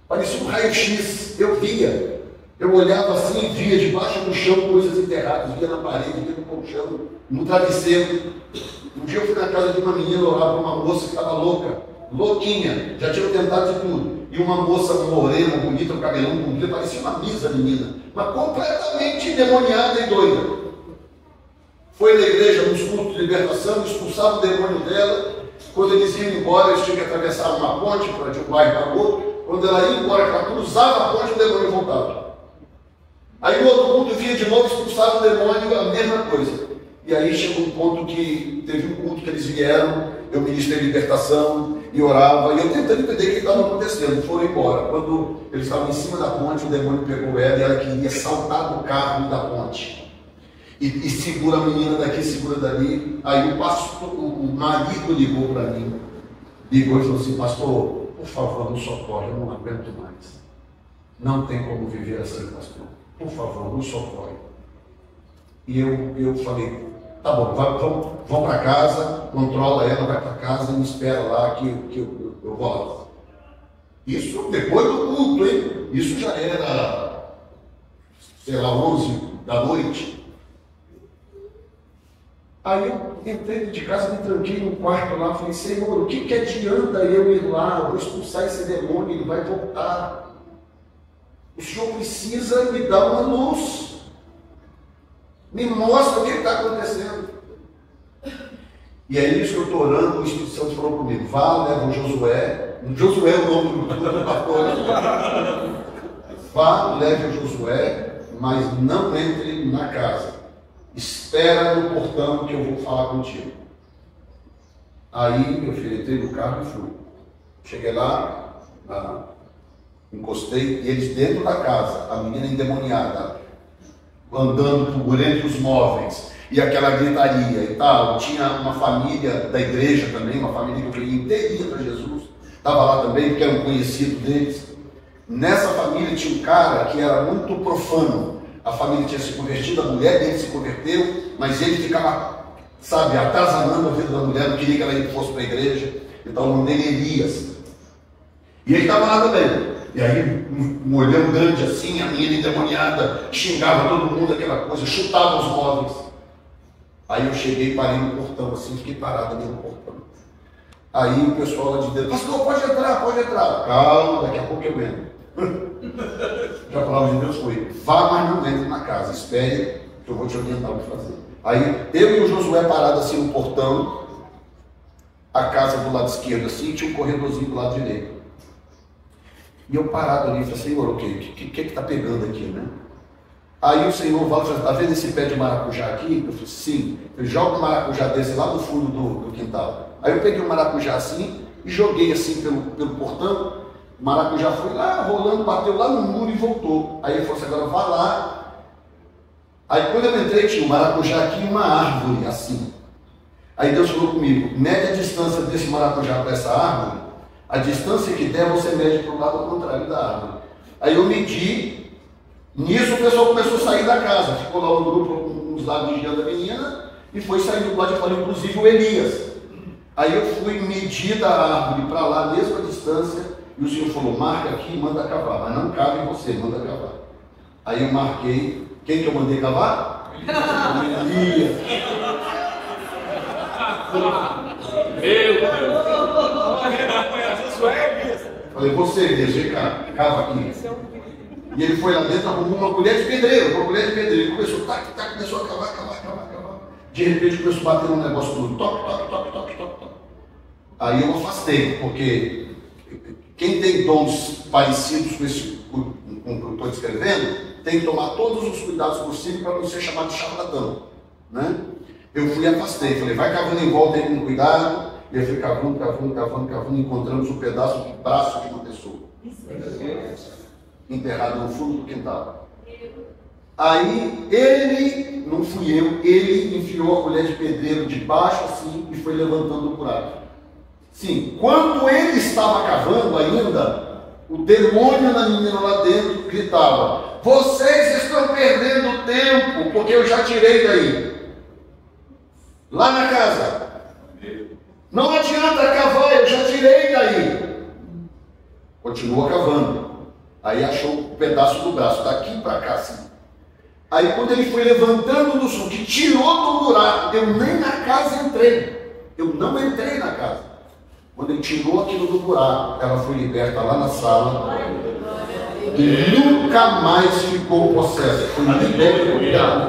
Parecia um raio-x, eu via. Eu olhava assim e via debaixo do chão coisas enterradas, via na parede, via no colchão, no travesseiro. Um dia eu fui na casa de uma menina orar para uma moça que estava louca, louquinha, já tinha tentado de tudo. E uma moça morena, bonita, com cabelão bonito, parecia uma misa menina, mas completamente endemoniada e doida. Foi na igreja, nos cultos de libertação, expulsava o demônio dela. Quando eles iam embora, eles tinham que atravessar uma ponte de um bairro para outro. Quando ela ia embora, ela cruzava a ponte, o demônio voltava. Aí no outro culto vinha de novo, expulsava o demônio, a mesma coisa. E aí chegou um ponto que teve um culto que eles vieram, eu ministrei libertação e orava, e eu tentando entender o que estava acontecendo. Foram embora. Quando eles estavam em cima da ponte, o demônio pegou ela e ela queria saltar do carro da ponte. E segura a menina daqui, segura dali. Aí o marido ligou para mim, ligou e falou assim: pastor, por favor, nos socorre, eu não aguento mais. Não tem como viver assim, pastor. Por favor, nos socorre. E eu falei: tá bom, vão para casa, controla ela, vai para casa e me espera lá que eu volto. Isso depois do culto, hein? Isso já era, sei lá, 11 da noite. Aí eu entrei de casa, me tranquei no quarto lá, falei: Senhor, o que adianta eu ir lá, eu vou expulsar esse demônio, ele vai voltar. O Senhor precisa me dar uma luz, me mostra o que está acontecendo. E é isso que eu estou orando, o Espírito Santo falou comigo: vá, leva o Josué. Josué é o nome do pastor. Vá, leve o Josué, mas não entre na casa. Espera no portão que eu vou falar contigo. Aí, meu filho, entrei no carro e fui. Cheguei lá, encostei, e eles dentro da casa, a menina endemoniada, andando por entre os móveis, e aquela gritaria e tal. Tinha uma família da igreja também, uma família que eu queria inteirinha para Jesus, estava lá também, porque era um conhecido deles. Nessa família tinha um cara que era muito profano. A família tinha se convertido, a mulher dele se converteu, mas ele ficava, sabe, atazanando a vida da mulher, não queria que ela fosse para a igreja. Então o nome dele é Elias. E ele estava lá também. E aí, um olhão grande assim, a menina endemoniada, xingava todo mundo, aquela coisa, chutava os móveis. Aí eu cheguei e parei no portão assim, fiquei parado ali no portão. Aí o pessoal lá de dentro: pastor, pode entrar, pode entrar. Calma, daqui a pouco eu entro. A palavra de Deus foi: vá, mas não entre na casa, espere que eu vou te orientar o que fazer. Aí eu e o Josué parados assim no portão, a casa do lado esquerdo assim, tinha um corredorzinho do lado direito. E eu parado ali, falei: Senhor, o que está pegando aqui, né? Aí o Senhor fala: está vendo esse pé de maracujá aqui? Eu falei: sim. Eu jogo um maracujá desse lá no fundo do quintal. Aí eu peguei um maracujá assim e joguei assim pelo portão. O maracujá foi lá rolando, bateu lá no muro e voltou. Aí ele falou assim: agora vá lá. Aí quando eu entrei, tinha um maracujá aqui e uma árvore assim. Aí Deus falou comigo: mede a distância desse maracujá para essa árvore. A distância que der, você mede para o lado contrário da árvore. Aí eu medi. Nisso o pessoal começou a sair da casa. Ficou lá um grupo, uns lados vigiando a menina, e foi saindo do lado de fora, inclusive o Elias. Aí eu fui medir da árvore para lá, a mesma distância, e o Senhor falou: marca aqui e manda cavar, mas não cabe em você, manda cavar. Aí eu marquei. Quem que eu mandei cavar? Elias. Falei: você, Elias, vem cá, cava aqui. E ele foi lá dentro, arrumou uma colher de pedreiro, Ele começou, começou a cavar. De repente começou a bater um negócio no toque. Aí eu afastei, porque quem tem dons parecidos com o que eu estou descrevendo, tem que tomar todos os cuidados possíveis para não ser chamado de charlatão, né? Eu fui e afastei, falei: vai cavando em volta aí com cuidado. E eu fui cavando, encontramos um pedaço de braço de uma pessoa enterrado no fundo do quintal. Aí ele, não fui eu, ele enfiou a colher de pedreiro de baixo assim e foi levantando o buraco. Sim, quando ele estava cavando ainda, o demônio da menina lá dentro gritava: vocês estão perdendo tempo, porque eu já tirei daí. Lá na casa. Não adianta cavar, eu já tirei daí. Continua cavando. Aí achou um pedaço do braço, daqui para cá assim. Aí quando ele foi levantando do sul, que tirou do buraco, eu nem na casa entrei. Eu não entrei na casa. Quando ele tirou aquilo do buraco, ela foi liberta lá na sala. E nunca mais ficou possessa. Foi liberta.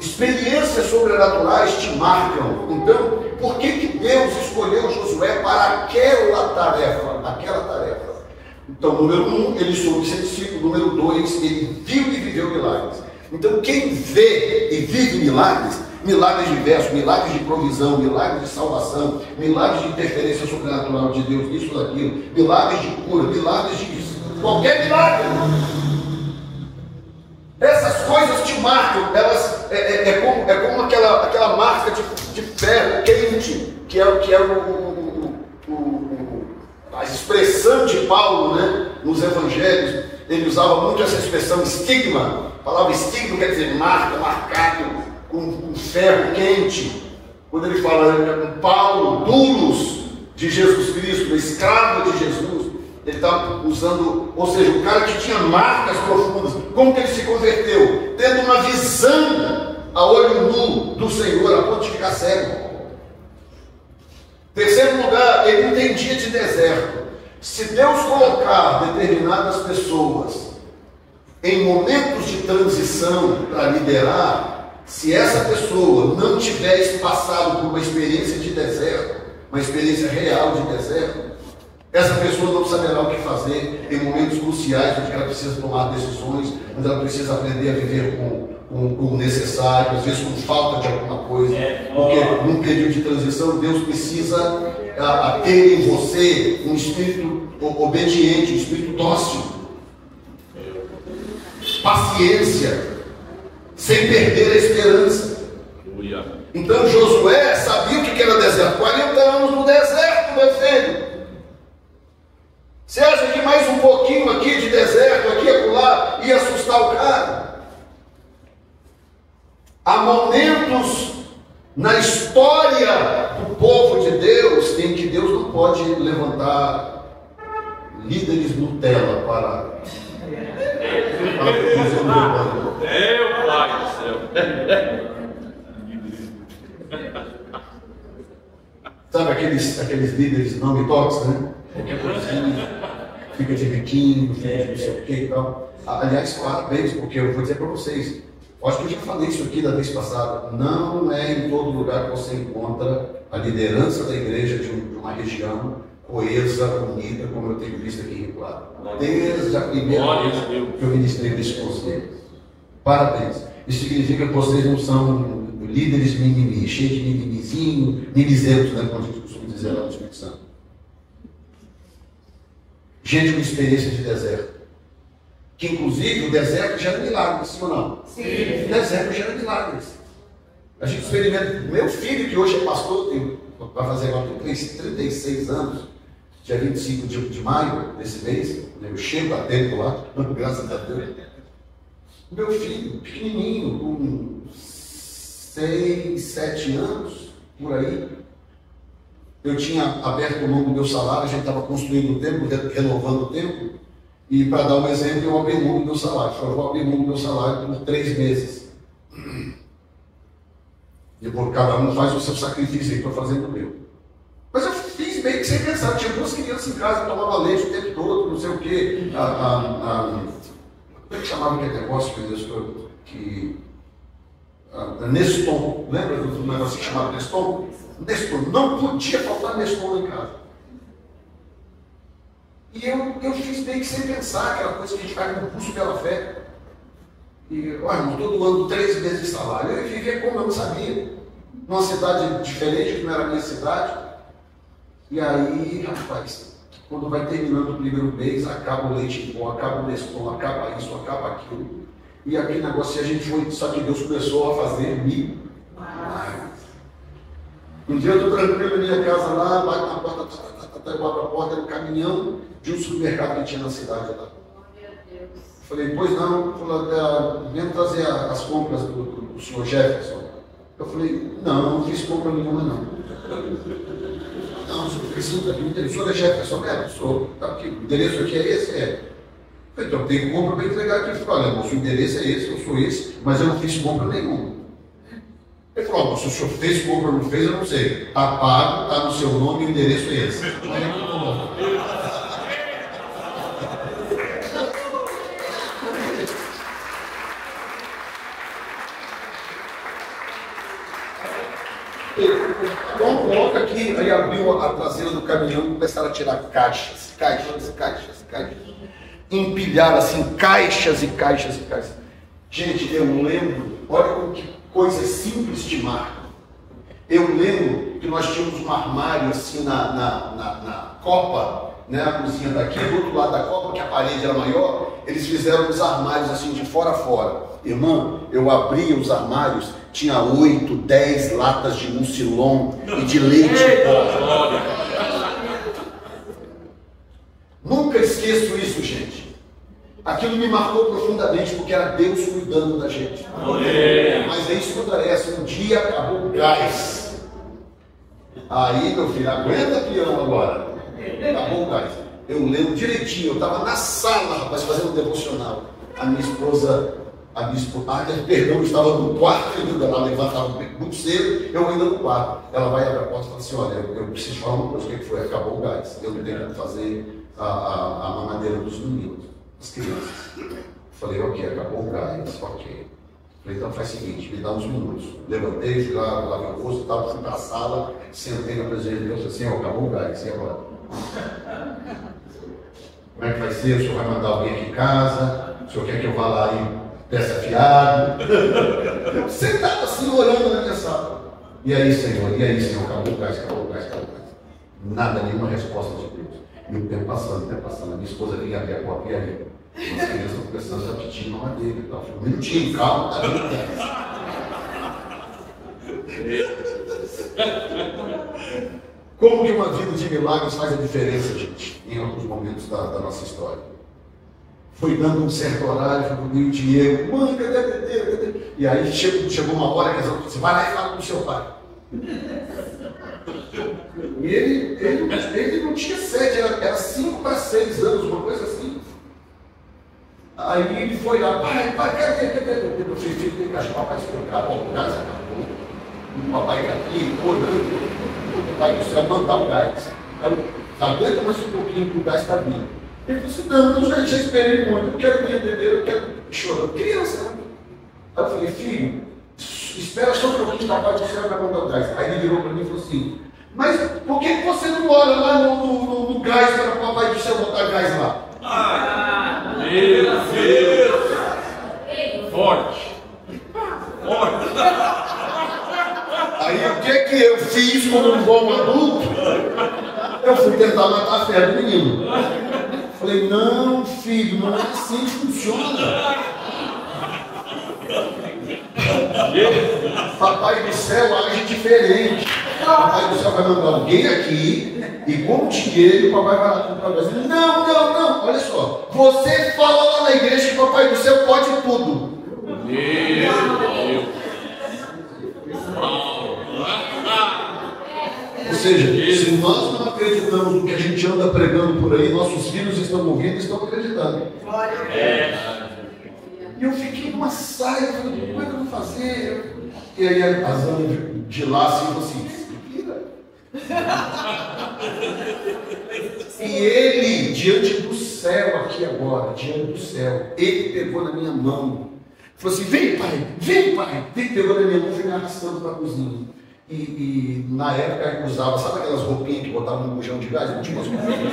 Experiências sobrenaturais te marcam. Então, por que Deus escolheu Josué para aquela tarefa? Então, número 1, ele soube ser discípulo. Número 2, ele viu e viveu milagres. Então, quem vê e vive milagres diversos, milagres de provisão, milagres de salvação, milagres de interferência sobrenatural de Deus, isso, daquilo, milagres de cura, milagres de qualquer milagre. Essas coisas te marcam, elas é como aquela marca de ferro quente, que é a expressão de Paulo, né, nos evangelhos. Ele usava muito essa expressão estigma. A palavra estigma quer dizer marca, marcado com ferro quente. Quando ele fala Paulo, duros de Jesus Cristo, escravo de Jesus, ele está usando, ou seja, o cara que tinha marcas profundas. Como que ele se converteu? Tendo uma visão a olho nu do Senhor, a ponto de ficar cego. Terceiro lugar, ele entendia de deserto. Se Deus colocar determinadas pessoas em momentos de transição para liderar, se essa pessoa não tivesse passado por uma experiência de deserto, uma experiência real de deserto, essa pessoa não saberá o que fazer em momentos cruciais, onde ela precisa tomar decisões, onde ela precisa aprender a viver com o necessário, às vezes com falta de alguma coisa, porque num período de transição Deus precisa ter em você um espírito obediente, um espírito dócil, paciência, sem perder a esperança. Então Josué sabia o que era deserto. 40 anos no deserto, meu filho. Você acha que mais um pouquinho aqui de deserto, aqui e acolá, ia assustar o cara? Há momentos na história do povo de Deus em que Deus não pode levantar líderes Nutella para fazer um rebanho. Meu Pai do céu. Sabe aqueles líderes não me toques, né? Qualquer coisinha fica de biquinho, fica de não sei o que e tal. Aliás, parabéns, porque eu vou dizer para vocês, acho que eu já falei isso aqui da vez passada, não é em todo lugar que você encontra a liderança da igreja de uma região coesa, unida, como eu tenho visto aqui em Rio Claro. Desde a primeira vez que eu ministrei desse conselho. Parabéns. Isso significa que vocês não são líderes mimimi, cheios de mimimizinho, mimizentos, né, como a gente costuma dizer lá no Espírito Santo. Gente com experiência de deserto. Que inclusive o deserto gera milagres, sim ou não? Sim. O deserto gera milagres. A gente experimenta. Meu filho, que hoje é pastor, vai fazer agora 36 anos, dia 25 de maio desse mês, eu chego a tempo lá, graças a Deus. Meu filho, pequenininho, com 6, 7 anos, por aí, eu tinha aberto mão do meu salário, a gente estava construindo o templo, renovando o templo, e para dar um exemplo, eu abri mão do meu salário. Eu vou abrir mão do meu salário por 3 meses. Depois cada um faz o seu sacrifício aí para fazer o meu. Mas eu fiz meio que sem pensar, tinha 2 crianças em casa, tomava leite o tempo todo, não sei o quê. Como é que chamava aquele negócio, meu Deus, Neston, lembra do negócio que chamava Neston? Neston, não podia faltar Neston em casa. E eu fiz meio que sem pensar, aquela coisa que a gente faz no curso pela fé. E, olha, todo ano 3 meses de salário. Eu vivia como eu não sabia, numa cidade diferente, que não era a minha cidade. E aí, rapaz, quando vai terminando o primeiro mês, acaba o leite em pó, acaba o Neston, acaba isso, acaba aquilo. E aquele negócio, a gente foi, só que Deus começou a fazer milagres. Um dia eu estou tranquilo na minha casa lá, bate na porta, eu abro a porta, era um caminhão de um supermercado que tinha na cidade lá. Falei, pois não, vem trazer as compras do senhor Jefferson. Eu falei, não fiz compra nenhuma não. Não, o senhor precisa aqui, o senhor é Jefferson, sou. Tá aqui, o endereço aqui é esse? É. Então, tem compra para entregar aqui. Ele falou, olha, o seu endereço é esse, eu sou esse, mas eu não fiz compra nenhuma. Ele falou, se o senhor fez compra ou não fez, eu não sei. Está pago, está no seu nome e o endereço é esse. Então, coloca aqui, aí abriu a traseira do caminhão e começaram a tirar caixas. Empilhar assim, caixas e caixas e caixas. Gente, eu lembro, olha como que coisas simples te marcam. Eu lembro que nós tínhamos um armário assim na copa, né, a cozinha daqui, do outro lado da copa, que a parede era maior, eles fizeram os armários assim de fora a fora. Irmão, eu abria os armários, tinha 8, 10 latas de mucilon e de leite. Nunca esqueço isso, gente. Aquilo me marcou profundamente porque era Deus cuidando da gente. Mas é isso que interessa. Um dia acabou o gás. Aí, meu filho, aguenta peão agora. Acabou o gás. Eu lembro direitinho, eu estava na sala, rapaz, fazendo um devocional. A minha esposa, perdão, eu estava no quarto, ela levantava muito cedo, eu ainda no quarto. Ela vai abrir a porta e fala assim, olha, eu preciso falar uma coisa, o que foi? Acabou o gás. Eu não tenho como fazer a mamadeira dos meninos, as crianças. Falei, ok, acabou o gás, ok. Falei, então faz o seguinte, me dá uns minutos. Levantei, fui lá, lavei o rosto, fui para a sala, sentei na presença de Deus, assim, acabou o gás, e agora? Como é que vai ser? O senhor vai mandar alguém aqui em casa? O senhor quer que eu vá lá e peça fiado? Sentado assim, orando na minha sala. E aí, Senhor, acabou o gás, acabou o gás, acabou o gás. Nada, nenhuma resposta de Deus. E o tempo passando. A minha esposa vinha abrir a porta e aí. As crianças estão começando a pedir mamadeira e tal. Um minutinho, calma, tá vindo gás. Como que uma vida de milagres faz a diferença, gente, em alguns momentos da nossa história? Foi dando um certo horário, foi comigo o Diego, mãe, cadê? E aí chegou uma hora que você vai lá e fala com o seu pai. E ele não tinha 7, era 5 para 6 anos, uma coisa assim. Aí ele foi lá, pai, cadê? Meu filho, tem que achar o papai explicar, o gás acabou. O papai aqui, orando. O pai do céu mandar o gás. Aguenta mais um pouquinho que o gás está vindo. Ele disse, não, eu já esperei muito, eu quero me entender, eu quero chorar. Criança, né? Aí eu falei, filho, espera só um pouquinho, o papai do céu vai mandar o gás. Aí ele virou para mim e falou assim, mas por que você não ora lá no gás para o papai do céu botar gás lá? Meu Deus! Forte! Forte! Aí o que eu fiz como um bom adulto? Eu fui tentar matar a fé do menino. Falei, não, filho, não é assim que funciona. Papai do céu age diferente. Papai do céu vai mandar alguém aqui e com dinheiro o papai vai lá comprar o Brasil. Não, olha só. Você fala lá na igreja que o papai do céu pode tudo. Meu Deus! Ou seja, se nós não acreditamos no que a gente anda pregando por aí, nossos filhos estão morrendo e estão acreditando. E eu fiquei numa saia, falei, como é que eu vou fazer? E aí a Zana de lá assim, falou assim, e ele, diante do céu aqui agora, diante do céu, ele pegou na minha mão, falou assim, vem pai, vem, pegou na minha mão e foi me arrastando para a cozinha. E na época eu usava, sabe aquelas roupinhas que botavam no bujão de gás? Não tinha umas roupinhas.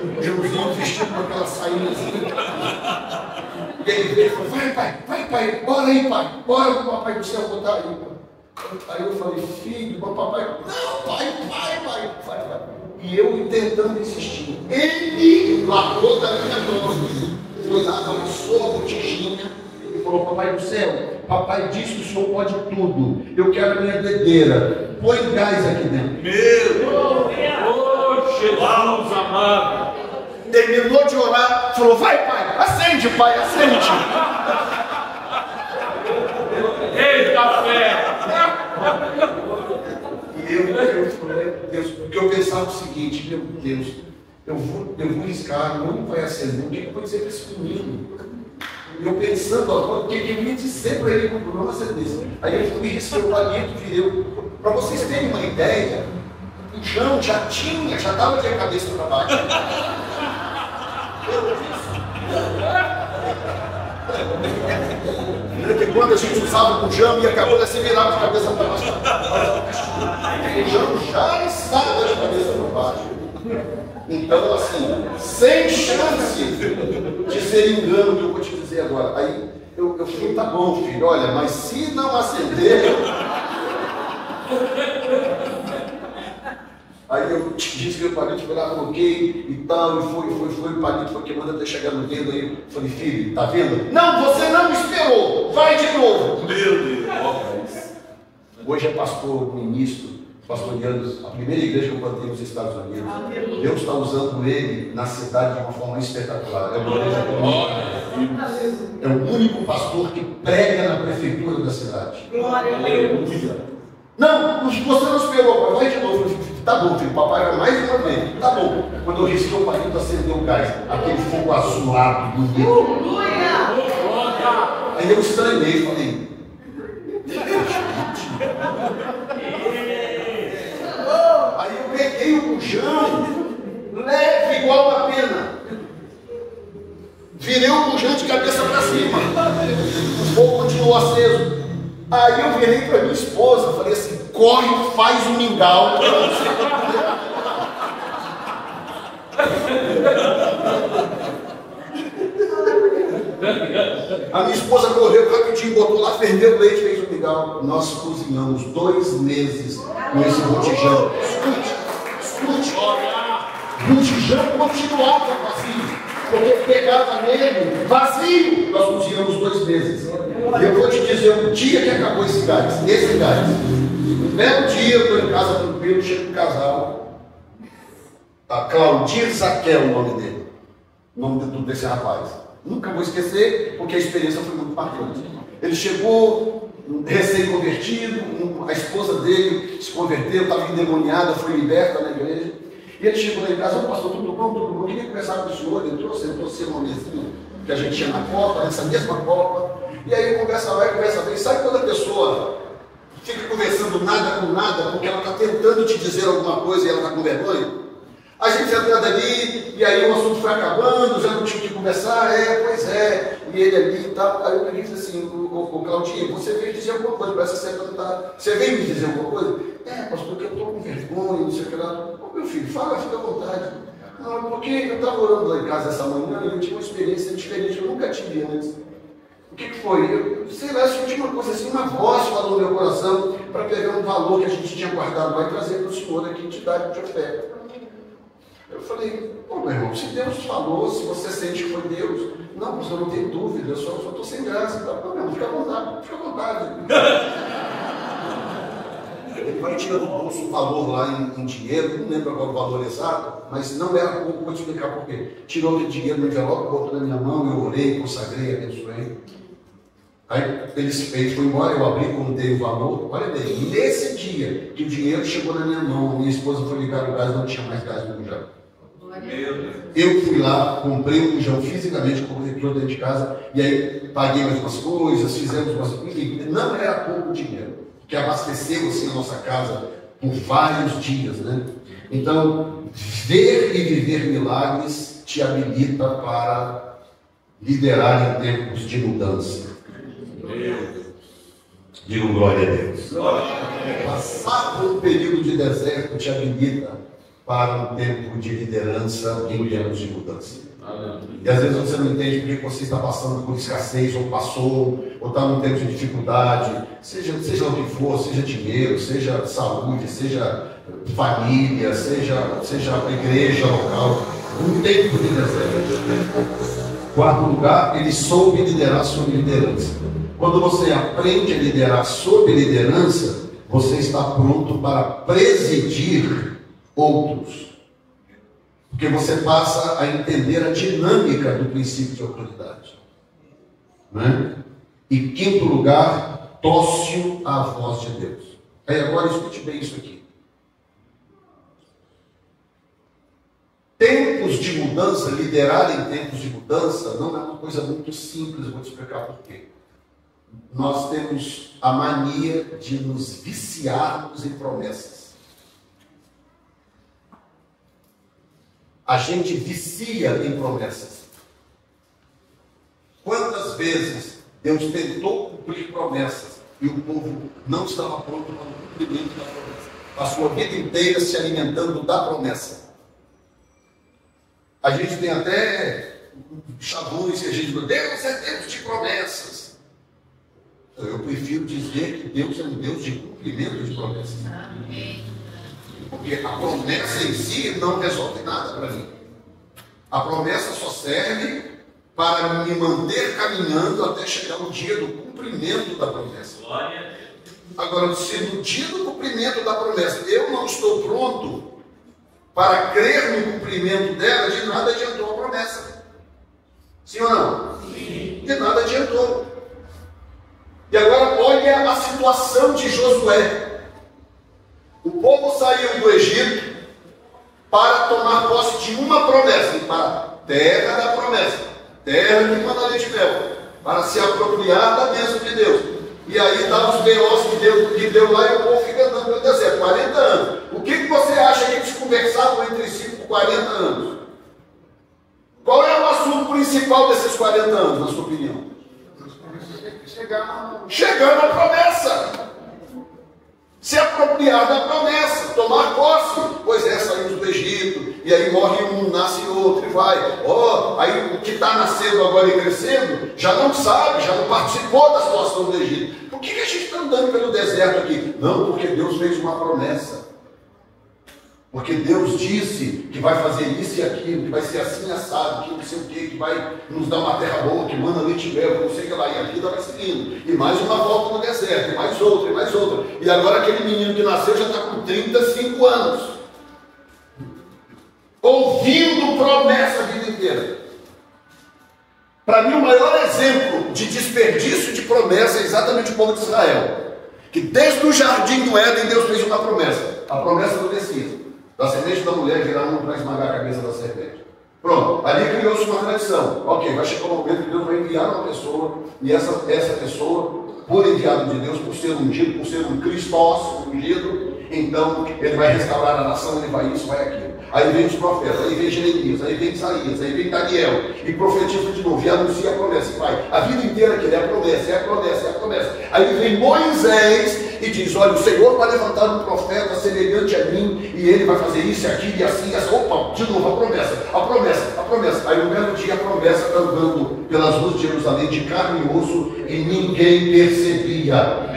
Um bujãozinho vestido com aquela sainha assim. E aí ele veio e falou, vai pai, bora aí pai, bora pro papai do céu botar aí. Aí eu falei, filho, meu papai, não pai. E eu tentando insistir. Ele largou da minha mão. Foi lá, amassou a botijinha e falou, papai do céu, papai disse que o senhor pode tudo, eu quero a minha bebedeira, põe gás aqui dentro. Meu Deus! Jesus amado! Terminou de orar, falou, vai pai, acende, Eita fé! E eu falei, Deus, porque eu pensava o seguinte, meu Deus, eu vou riscar, não vai acender, o que eu vou dizer para esse menino? Eu pensando agora, o que eu ia dizer para ele quando não acendesse? Aí ele foi me riscar o palito, virou. Para vocês terem uma ideia, o João já estava de a cabeça para baixo. Porque quando a gente usava o João e acabou de se virar de cabeça para baixo. O João já estava de cabeça para baixo. Então, assim, sem chance de ser engano que eu vou te dizer agora. Aí eu falei, tá bom, filho, olha, mas se não acender. Aí eu disse que o palito foi lá, coloquei e tal, e foi, o palito foi queimando até chegar no dedo. Aí eu falei, filho, tá vendo? Não, você não me esperou, vai de novo. Meu Deus! Hoje é pastor, ministro. Pastoreando a primeira igreja que eu plantei nos Estados Unidos. Deus está usando ele na cidade de uma forma espetacular. É uma igreja comunitária. É o único pastor que prega na prefeitura da cidade. Aleluia. Não, você não esperou, vai de novo. Tá bom, filho, papai vai mais uma vez. Tá bom. Quando eu risquei o palito, acendeu o gás. Aquele fogo azulado, bonito. Aí eu estranhei, falei. Aí eu peguei o bujão, leve igual uma pena. Virei o bujão de cabeça para cima. O fogo continuou aceso. Aí eu virei para minha esposa, falei assim, corre, faz um mingau. A minha esposa correu rapidinho, botou lá, ferveu o leite, fez o mingau. Nós cozinhamos 2 meses com esse botijão. Escute. O botijão continuava vazio, porque pegava nele vazio. Nós cozinhamos 2 meses. E eu vou te dizer, o dia que acabou esse gás. Um belo dia, eu estou em casa tranquilo, chega um casal. A Claudir Zaquel, o nome dele. O nome desse rapaz. Nunca vou esquecer, porque a experiência foi muito marcante. Ele chegou recém-convertido, a esposa dele se converteu, estava endemoniada, foi liberta na igreja. E ele chegou lá em casa, pastor, tudo bom, queria conversar com o senhor. Ele trouxe uma mesinha que a gente tinha na copa, nessa mesma copa. E aí conversa vai, conversa vem. Sabe quando a pessoa fica conversando conversando nada com nada, porque ela está tentando te dizer alguma coisa e ela está com vergonha. A gente sentado ali, e aí o assunto foi acabando, já não tinha o que conversar, pois é, e ele ali e tal. Aí eu peguei e disse assim, o Claudinho, você veio dizer alguma coisa, parece que você veio me dizer alguma coisa? Pastor, porque eu estou com vergonha, não sei o que lá. Ô meu filho, fala, fica à vontade. Não, porque eu estava orando lá em casa essa manhã e eu tinha uma experiência diferente que eu nunca tive antes. O que foi? Eu sei lá, eu senti uma coisa assim, uma voz falou no meu coração para pegar um valor que a gente tinha guardado lá e trazer para o Senhor aqui em te dar de oferta. Eu falei, meu irmão, se Deus falou, se você sente que foi Deus, não, mas eu não tenho dúvida, eu só estou sem graça. Tá? Não, meu irmão, fica à vontade, fica à vontade. Ele vai tirando do bolso um valor lá em dinheiro, não lembro agora o valor exato, mas não era pouco, vou te explicar por quê. Tirou aquele dinheiro no envelope, botou na minha mão, eu orei, consagrei, abençoei. Aí ele foi embora, eu abri, contei o valor. Olha bem, nesse dia que o dinheiro chegou na minha mão, minha esposa foi ligar o gás, não tinha mais gás no bujão. Eu fui lá, comprei um bujão fisicamente, comprei tudo dentro de casa, e aí paguei mais umas coisas, fizemos umas coisas. Não era pouco dinheiro, que abasteceu assim a nossa casa por vários dias, né? Então, ver e viver milagres te habilita para liderar em tempos de mudança. Digo glória a Deus. Passar por um período de deserto te habilita para um tempo de liderança em tempos de mudança. E às vezes você não entende porque você está passando por escassez, ou passou, ou está num tempo de dificuldade, seja o que for, seja dinheiro, seja saúde, seja família, seja a igreja local, um tempo de deserto. Quarto lugar, ele soube liderar sob liderança. Quando você aprende a liderar sob liderança, você está pronto para presidir outros. Porque você passa a entender a dinâmica do princípio de autoridade. Né? E quinto lugar, dócil à voz de Deus. Aí agora escute bem isso aqui. Tempos de mudança, liderar em tempos de mudança, não é uma coisa muito simples, eu vou te explicar por quê. Nós temos a mania de nos viciarmos em promessas. A gente vicia em promessas. Quantas vezes Deus tentou cumprir promessas e o povo não estava pronto para o cumprimento da promessa? A sua vida inteira se alimentando da promessa. A gente tem até chavões que a gente diz, Deus é Deus de promessas. Eu prefiro dizer que Deus é um Deus de cumprimento de promessas. Porque a promessa em si não resolve nada para mim. A promessa só serve para me manter caminhando até chegar o dia do cumprimento da promessa. Agora, se no dia do cumprimento da promessa eu não estou pronto para crer no cumprimento dela, de nada adiantou a promessa. Sim ou não? Sim. De nada adiantou. E agora olha a situação de Josué. O povo saiu do Egito para tomar posse de uma promessa, para a terra da promessa, terra que manda leite e mel, para se apropriar da bênção de Deus. E aí dá os B.O.s que deu lá e o povo fica andando pelo deserto, 40 anos. O que você acha que eles conversavam entre si por 40 anos? Qual é o assunto principal desses 40 anos, na sua opinião? Chegar na promessa. Se apropriar da promessa, tomar posse. Pois é, saímos do Egito, e aí morre um, nasce outro, e vai. Aí o que está nascendo agora e crescendo, já não sabe, já não participou da situação do Egito. Por que a gente está andando pelo deserto aqui? Não, porque Deus fez uma promessa. Porque Deus disse que vai fazer isso e aquilo, que vai ser assim assado, que não sei o que vai nos dar uma terra boa, que manda leite e mel, não sei o que lá, e a vida vai seguindo. E mais uma volta no deserto, e mais outra, e mais outra. E agora aquele menino que nasceu já está com 35 anos. Ouvindo promessa a vida inteira. Para mim, o maior exemplo de desperdício de promessa é exatamente o povo de Israel. Que desde o jardim do Éden, Deus fez uma promessa. A promessa do Messias. Da semente da mulher virar um para esmagar a cabeça da serpente. Pronto, ali criou-se uma tradição. Ok, vai chegar um momento que Deus vai enviar uma pessoa, e essa pessoa por enviado de Deus, por ser ungido, por ser um Cristós ungido, então ele vai restaurar a nação, ele vai isso, vai aquilo. Aí vem os profetas, aí vem Jeremias, aí vem Isaías, aí vem Daniel, e profetiza de novo, e anuncia a promessa, e vai. A vida inteira que ele é a promessa, é a promessa, é a promessa. Aí vem Moisés e diz, olha, o Senhor vai levantar um profeta semelhante a mim, e ele vai fazer isso, aquilo e assim, assim. Opa, de novo, a promessa, a promessa, a promessa. Aí um belo dia a promessa está andando pelas ruas de Jerusalém, de carne e osso, e ninguém percebia.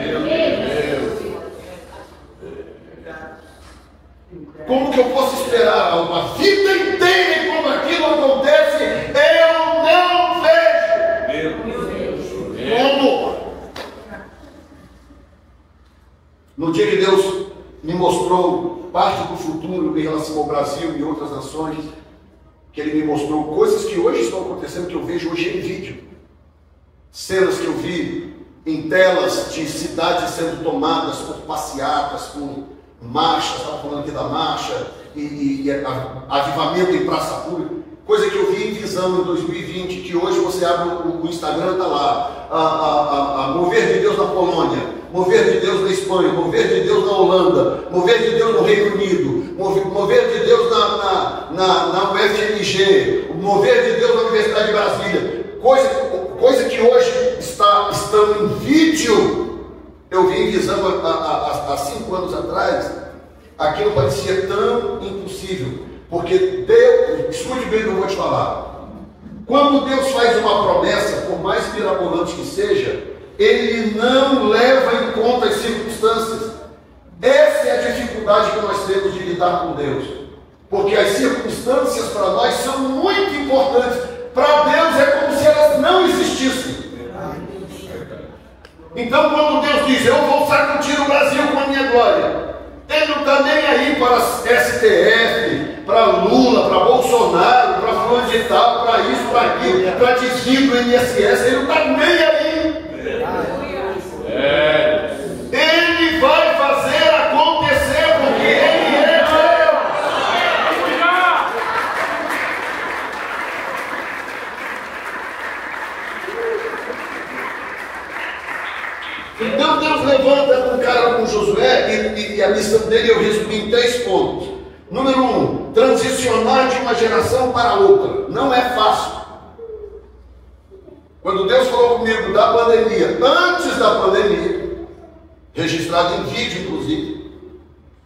Como que eu posso esperar uma vida inteira e como aquilo acontece? Eu não vejo. Como? No dia que Deus me mostrou parte do futuro em relação ao Brasil e outras nações, que Ele me mostrou coisas que hoje estão acontecendo, que eu vejo hoje em vídeo. Cenas que eu vi em telas de cidades sendo tomadas por passeatas, por marcha, estava falando aqui da marcha, e avivamento em praça pública, coisa que eu vi em visão em 2020, que hoje você abre o Instagram, está lá, a mover de Deus na Polônia, mover de Deus na Espanha, mover de Deus na Holanda, mover de Deus no Reino Unido, mover de Deus na UFMG, mover de Deus na Universidade de Brasília, coisa que hoje estão em vídeo. Eu vi em visão há 5 anos atrás, aquilo parecia tão impossível, porque Deus, escute bem o que eu vou te falar, quando Deus faz uma promessa, por mais mirabolante que seja, Ele não leva em conta as circunstâncias. Essa é a dificuldade que nós temos de lidar com Deus, porque as circunstâncias para nós são muito importantes, para Deus é como se elas não existissem. Então, quando Deus diz, eu vou sacudir o Brasil com a minha glória, Ele não está nem aí para STF, para Lula, para Bolsonaro, para fulano de tal, para isso, para aquilo, para desvio do INSS, Ele não está nem aí. Ele vai fazer acontecer, porque Ele é Deus. Então Deus levanta um cara como Josué e a missão dele eu resumi em 3 pontos. Número 1, transicionar de uma geração para outra. Não é fácil. Quando Deus falou comigo da pandemia, antes da pandemia, registrado em vídeo inclusive,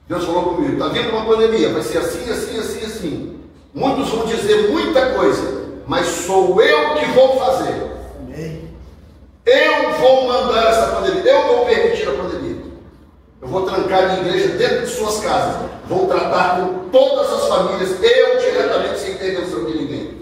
Deus falou comigo, está vindo uma pandemia, vai ser assim, assim, assim, assim. Muitos vão dizer muita coisa, mas sou eu que vou fazer. Eu vou mandar essa pandemia, eu vou permitir a pandemia. Eu vou trancar a minha igreja dentro de suas casas. Vou tratar com todas as famílias, eu diretamente, sem intervenção de ninguém.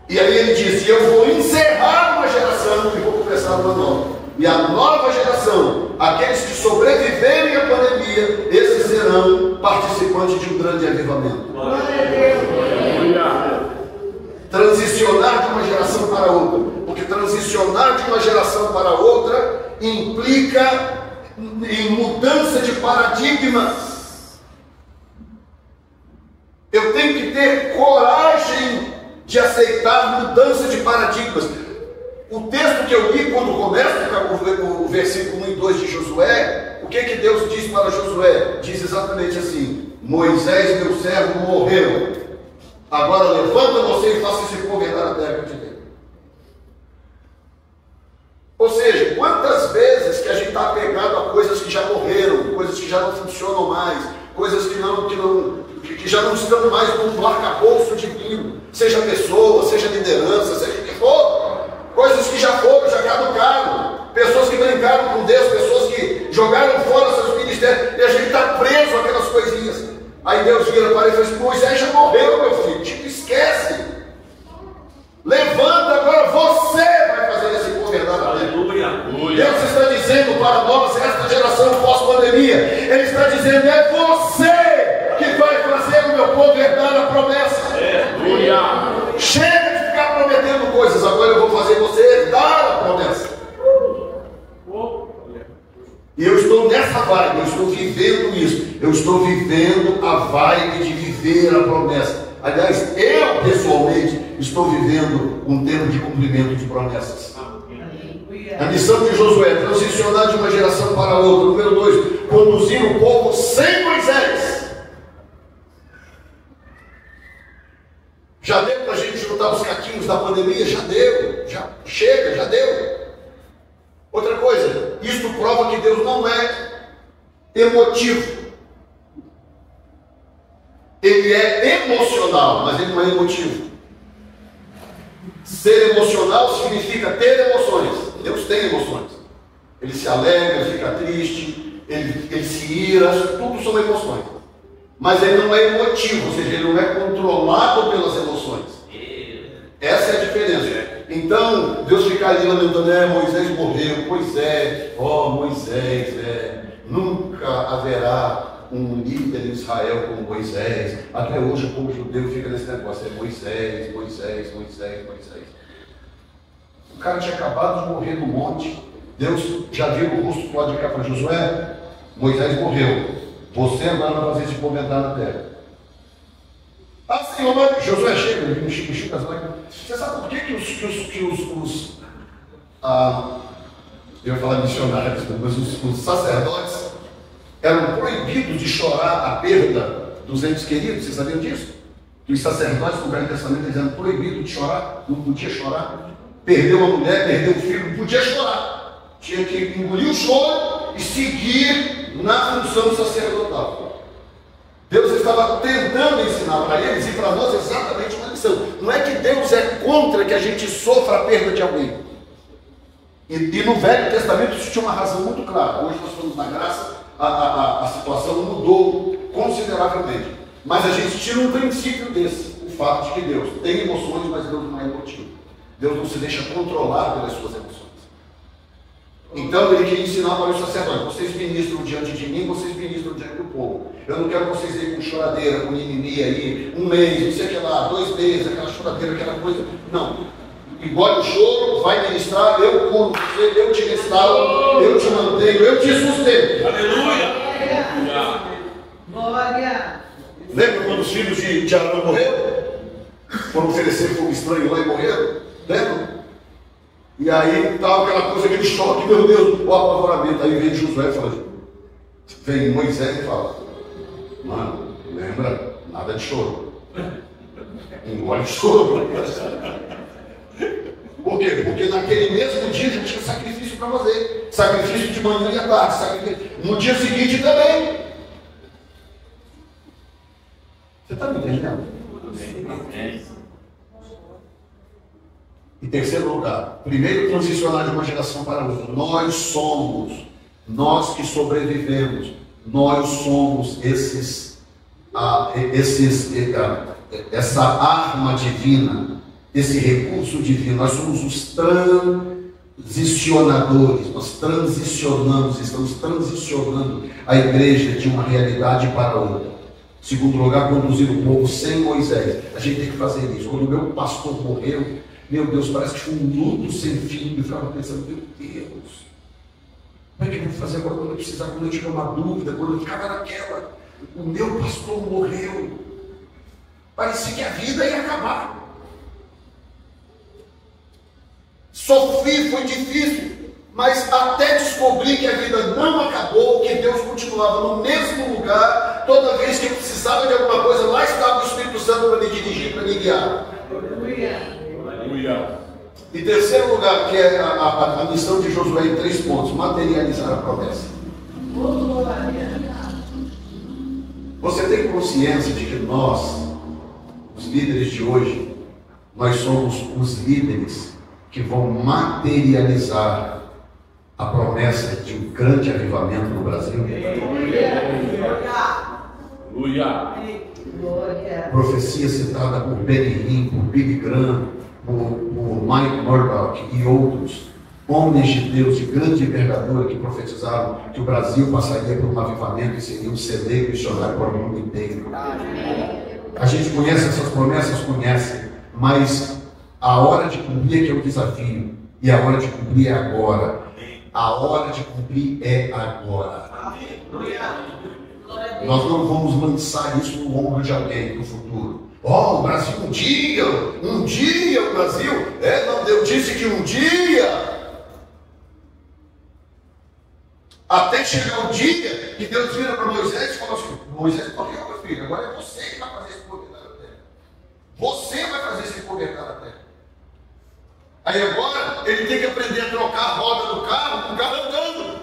E aí ele disse, eu vou encerrar uma geração e vou começar uma nova. E a nova geração, aqueles que sobreviverem à pandemia, esses serão participantes de um grande avivamento. Transicionar de uma geração para outra, porque transicionar de uma geração para outra implica em mudança de paradigmas. Eu tenho que ter coragem de aceitar mudança de paradigmas. O texto que eu li quando começa o versículo 1 e 2 de Josué, o que Deus diz para Josué? Diz exatamente assim: Moisés, meu servo, morreu. Agora levanta você e faça esse povo herdar a terra que eu te dei. Ou seja, quantas vezes que a gente está apegado a coisas que já morreram, coisas que já não funcionam mais, coisas que já não estão mais no arcabouço divino, seja pessoa, seja liderança, seja o que for, coisas que já foram, já caducaram, pessoas que brincaram com Deus, pessoas que jogaram fora seus ministérios, e a gente está preso àquelas coisinhas. Aí Deus vira para ele e fala assim: Moisés já morreu, meu filho, tipo, esquece. Levanta, agora você vai fazer esse povo herdar a terra. Deus está dizendo para nós, esta geração pós-pandemia, Ele está dizendo, é você que vai fazer o meu povo herdar a promessa. Chega de ficar prometendo coisas, agora eu vou fazer você herdar a promessa. E eu estou nessa vibe, eu estou vivendo isso. Eu estou vivendo a vibe de viver a promessa. Aliás, eu pessoalmente estou vivendo um tempo de cumprimento de promessas. A missão de Josué é transicionar de uma geração para outra. Número 2, conduzir o povo sem Moisés. Já deu para a gente juntar os caquinhos da pandemia? Já deu. Já chega, já deu. Outra coisa, isto prova que Deus não é emotivo. Ele é emocional, mas ele não é emotivo. Ser emocional significa ter emoções. Deus tem emoções. Ele se alegra, ele fica triste, ele se ira, tudo são emoções. Mas ele não é emotivo, ou seja, ele não é controlado pelas emoções. Essa é a diferença. Então, Deus fica ali lamentando, Moisés morreu, pois é, Moisés, nunca haverá um líder em Israel como Moisés. Até hoje o povo judeu fica nesse negócio, Moisés. O cara tinha acabado de morrer no monte. Deus já viu o rosto do lado de cá para Josué. Moisés morreu. Você agora vai fazer esse povo entrar na terra. Senhor, mas Josué chega, ele me enxuga as lágrimas. Você sabe por que eu ia falar missionários, mas os sacerdotes eram proibidos de chorar a perda dos entes queridos? Vocês sabiam disso? Que os sacerdotes do Velho Testamento eles eram proibidos de chorar, não podia chorar. Perdeu uma mulher, perdeu um filho, não podia chorar. Tinha que engolir o choro e seguir na função sacerdotal. Deus estava tentando ensinar para eles e para nós exatamente uma lição. Não é que Deus é contra que a gente sofra a perda de alguém. E no Velho Testamento isso tinha uma razão muito clara. Hoje nós estamos na graça, a situação mudou consideravelmente. Mas a gente tira um princípio desse, o fato de que Deus tem emoções, mas Deus não é emotivo. Deus não se deixa controlar pelas suas emoções. Então ele queria ensinar para os sacerdotes: vocês ministram diante de mim, vocês ministram diante do povo. Eu não quero vocês irem com choradeira, com mimimi aí, um mês, não sei o que lá, 2 meses, aquela choradeira, aquela coisa. Não. Engole o choro, vai ministrar, eu curo você, eu te restauro, eu te mantenho, eu te sustento. Aleluia! Glória! Lembra quando os filhos de Arão morreram? Foram oferecer fogo estranho lá e morreram? Lembra? E aí estava aquela coisa, aquele choque, meu Deus, o apavoramento. Aí vem Josué e fala, vem Moisés e fala: mano, lembra? Nada de choro. Engole o choro. Por quê? Porque naquele mesmo dia já tinha sacrifício para fazer. Sacrifício de manhã e à tarde. Sacrifício. No dia seguinte também. Você está me entendendo? Em terceiro lugar, primeiro transicionar de uma geração para outra. Nós que sobrevivemos, nós somos essa arma divina, esse recurso divino. Nós somos os transicionadores, nós transicionamos, estamos transicionando a igreja de uma realidade para outra. Segundo lugar, conduzir o povo sem Moisés. A gente tem que fazer isso. Quando o meu pastor morreu, meu Deus, parece que foi um luto sem fim. Eu ficava pensando, meu Deus, como é que eu vou fazer agora quando eu precisar, quando eu tiver uma dúvida, quando eu ficava naquela, o meu pastor morreu. Parecia que a vida ia acabar. Sofri, foi difícil, mas até descobrir que a vida não acabou, que Deus continuava no mesmo lugar, toda vez que eu precisava de alguma coisa, lá estava o Espírito Santo para me dirigir, para me guiar. Aleluia! Em terceiro lugar, que é a missão de Josué em 3 pontos: materializar a promessa. Você tem consciência de que nós, os líderes de hoje, nós somos os líderes que vão materializar a promessa de um grande avivamento no Brasil? Aleluia! Profecia citada por Benny Hinn, por Billy Graham, por Mike Murdock e outros homens de Deus de grande envergadura que profetizaram que o Brasil passaria por um avivamento e seria um celeiro missionário para o mundo inteiro. A gente conhece essas promessas? Conhece, mas a hora de cumprir é que é o desafio, e a hora de cumprir é agora. A hora de cumprir é agora. Nós não vamos lançar isso no ombro de alguém no futuro. O Brasil um dia o Brasil, não, Deus disse que um dia. Até chegar o dia que Deus vira para Moisés e fala assim: Moisés morreu, meu filho, agora é você que vai fazer esse povo herdar a terra. Você vai fazer esse povo herdar a terra. Aí agora ele tem que aprender a trocar a roda do carro com o carro andando.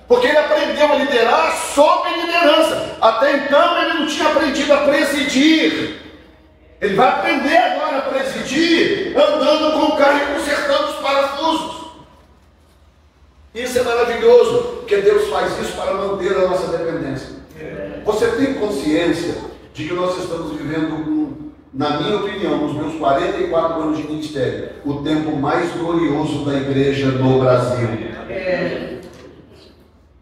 Porque ele aprendeu a liderar sob liderança. Até então ele não tinha aprendido a presidir. Ele vai aprender agora a presidir andando com o carro e consertando os parafusos. Isso é maravilhoso, porque Deus faz isso para manter a nossa dependência. Você tem consciência de que nós estamos vivendo, na minha opinião, nos meus 44 anos de ministério, o tempo mais glorioso da igreja no Brasil?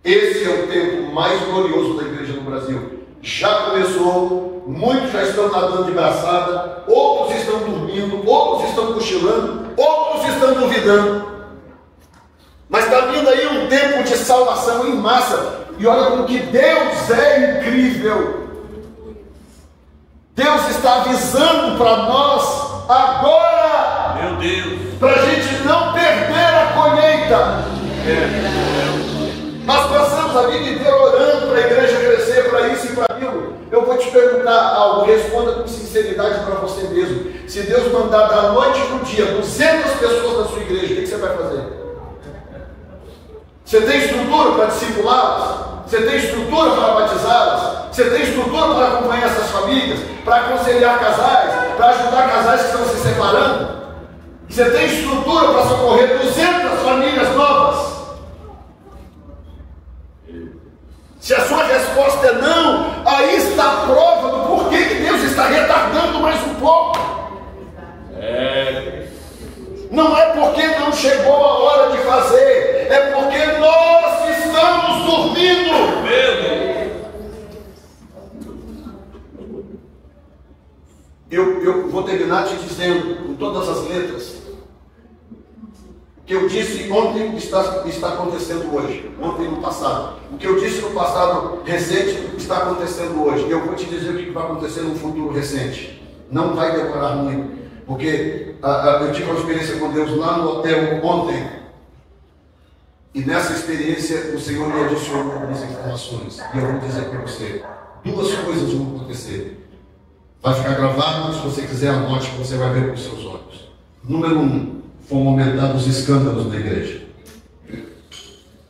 Esse é o tempo mais glorioso da igreja no Brasil. Já começou, muitos já estão nadando de braçada, outros estão dormindo, outros estão cochilando, outros estão duvidando. Mas está vindo aí um tempo de salvação em massa. E olha como que Deus é incrível. Deus está avisando para nós agora. Meu Deus. Para a gente não perder a colheita. Nós passamos a vida inteira orando para a igreja crescer, para isso e para aquilo. Eu vou te perguntar algo, responda com sinceridade para você mesmo. Se Deus mandar da noite para o dia 200 pessoas na sua igreja, o que você vai fazer? Você tem estrutura para discipulá-las? Você tem estrutura para batizá-las? Você tem estrutura para acompanhar essas famílias? Para aconselhar casais? Para ajudar casais que estão se separando? Você tem estrutura para socorrer 200 famílias novas? Se a sua resposta é não, aí está a prova do porquê que Deus está retardando mais um pouco. Não é porque não chegou a hora de fazer, é porque nós estamos dormindo. Eu vou terminar te dizendo, com todas as letras, o que eu disse ontem está acontecendo hoje, ontem no passado. O que eu disse no passado recente está acontecendo hoje. Eu vou te dizer o que vai acontecer no futuro recente. Não vai demorar muito. Porque eu tive uma experiência com Deus lá no hotel ontem. E nessa experiência o Senhor me adicionou algumas informações. E eu vou dizer para você, duas coisas vão acontecer. Vai ficar gravado, se você quiser anote, que você vai ver com os seus olhos. Número 1, vão aumentar os escândalos na igreja.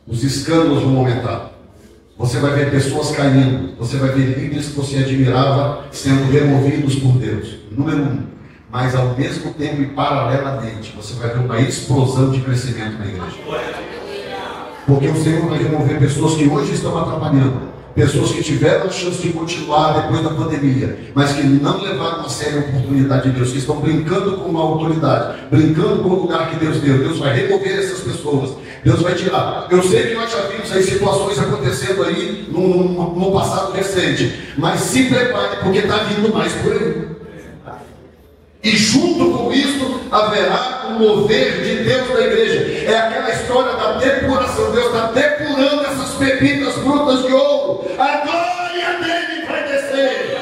Os escândalos vão aumentar. Você vai ver pessoas caindo. Você vai ver líderes que você admirava sendo removidos por Deus. Número 1. Mas ao mesmo tempo e paralelamente, você vai ver uma explosão de crescimento na igreja. Porque o Senhor vai remover pessoas que hoje estão atrapalhando. Pessoas que tiveram a chance de continuar depois da pandemia, mas que não levaram a sério a oportunidade de Deus, que estão brincando com uma autoridade, brincando com o lugar que Deus deu. Deus vai remover essas pessoas. Deus vai tirar. Eu sei que nós já vimos aí situações acontecendo aí no passado recente, mas se prepare, porque está vindo mais por aí. E junto com isso haverá um mover de Deus na igreja. É aquela história da depuração. Deus está depurando essas pepitas brutas de ouro. A glória dele vai descer.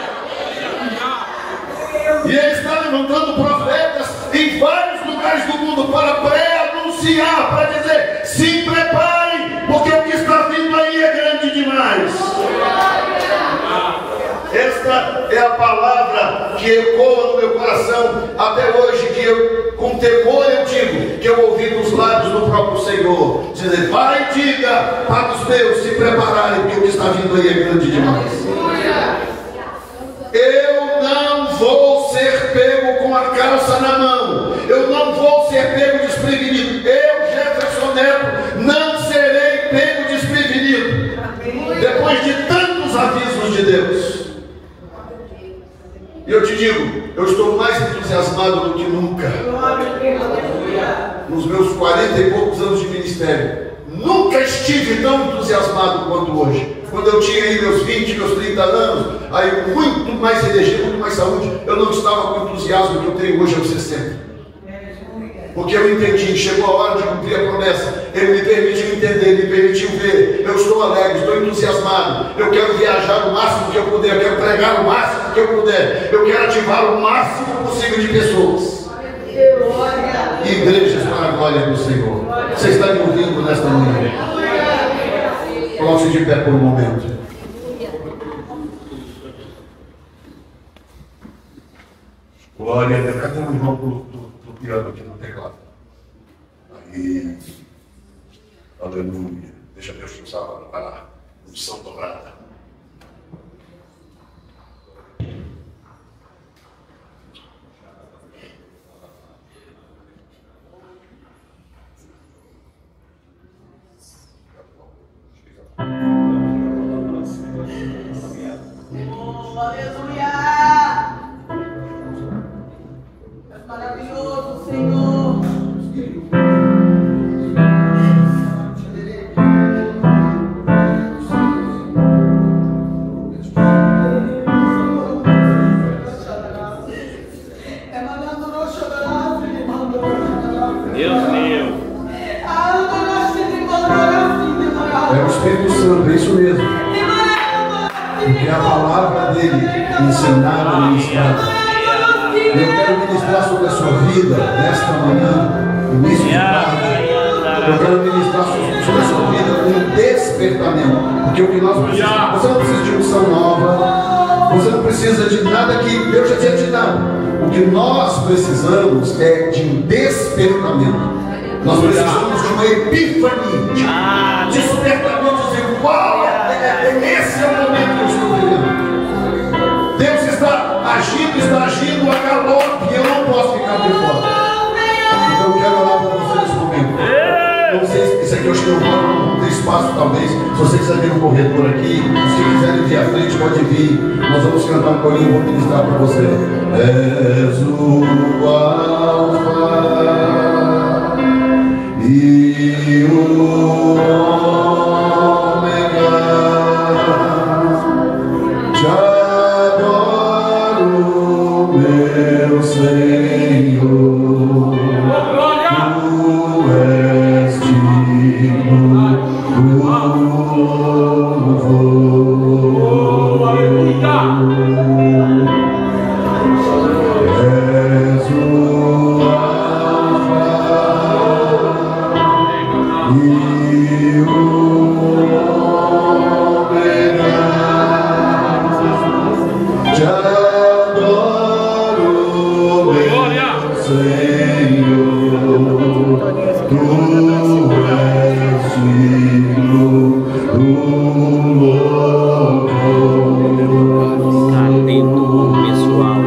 E ele está levantando profetas em vários lugares do mundo para pré-anunciar, para dizer: se preparem, porque o que está vindo aí é grande demais. Esta é a palavra que ecoa no meu coração até hoje, que eu, com temor eu digo, que eu ouvi dos lábios do próprio Senhor, dizer: vai e diga para os meus se prepararem, porque o que está vindo aí é grande demais. Eu não vou ser pego com a calça na mão, eu não vou ser pego desprevenido. Eu, Jefferson Neto, não serei pego desprevenido, depois de tantos avisos de Deus. E eu te digo, eu estou mais entusiasmado do que nunca. Nos meus 40 e poucos anos de ministério, nunca estive tão entusiasmado quanto hoje. Quando eu tinha aí meus 20, meus 30 anos, aí muito mais energia, muito mais saúde, eu não estava com o entusiasmo que eu tenho hoje aos 60. Porque eu entendi, chegou a hora de cumprir a promessa. Ele me permitiu entender, me permitiu ver. Eu estou alegre, estou entusiasmado. Eu quero viajar o máximo que eu puder, eu quero pregar o máximo que eu puder. Eu quero ativar o máximo possível de pessoas. Igrejas para a glória do Senhor. Você está me ouvindo nesta noite? de pé por um momento. Glória a Deus. Cadê o irmão do piano aqui no teclado? Aí. Aleluia. Deixa Deus te usar para a unção dobrada. Aleluia! É maravilhoso, Senhor. Deus meu. É o Espírito Santo, é isso mesmo. Porque a palavra dele ensinada e ministrada. Eu quero ministrar sobre a sua vida nesta manhã, início de tarde. Eu quero ministrar sobre a sua vida um despertamento. Porque o que nós precisamos, você não precisa de unção nova, você não precisa de nada que Deus já tinha te dado. O que nós precisamos é de um despertamento. Nós precisamos de uma epifania, despertamento de uau, esse é o momento que eu estou vivendo. Deus está agindo a galope, eu não posso ficar de fora. Então eu quero orar para você nesse momento. Não sei, isso aqui eu acho que não tem espaço talvez. Se você quiser vir no corredor aqui, se quiserem vir à frente, pode vir. Nós vamos cantar um corinho, vou ministrar para você. És o Alfa e o Ômega, te adoro, meu Senhor. Tu és digno do louvor. És o Alfa e o Ômega, te adoro, meu Senhor. Tu és digno do louvor. Tá dentro do pessoal.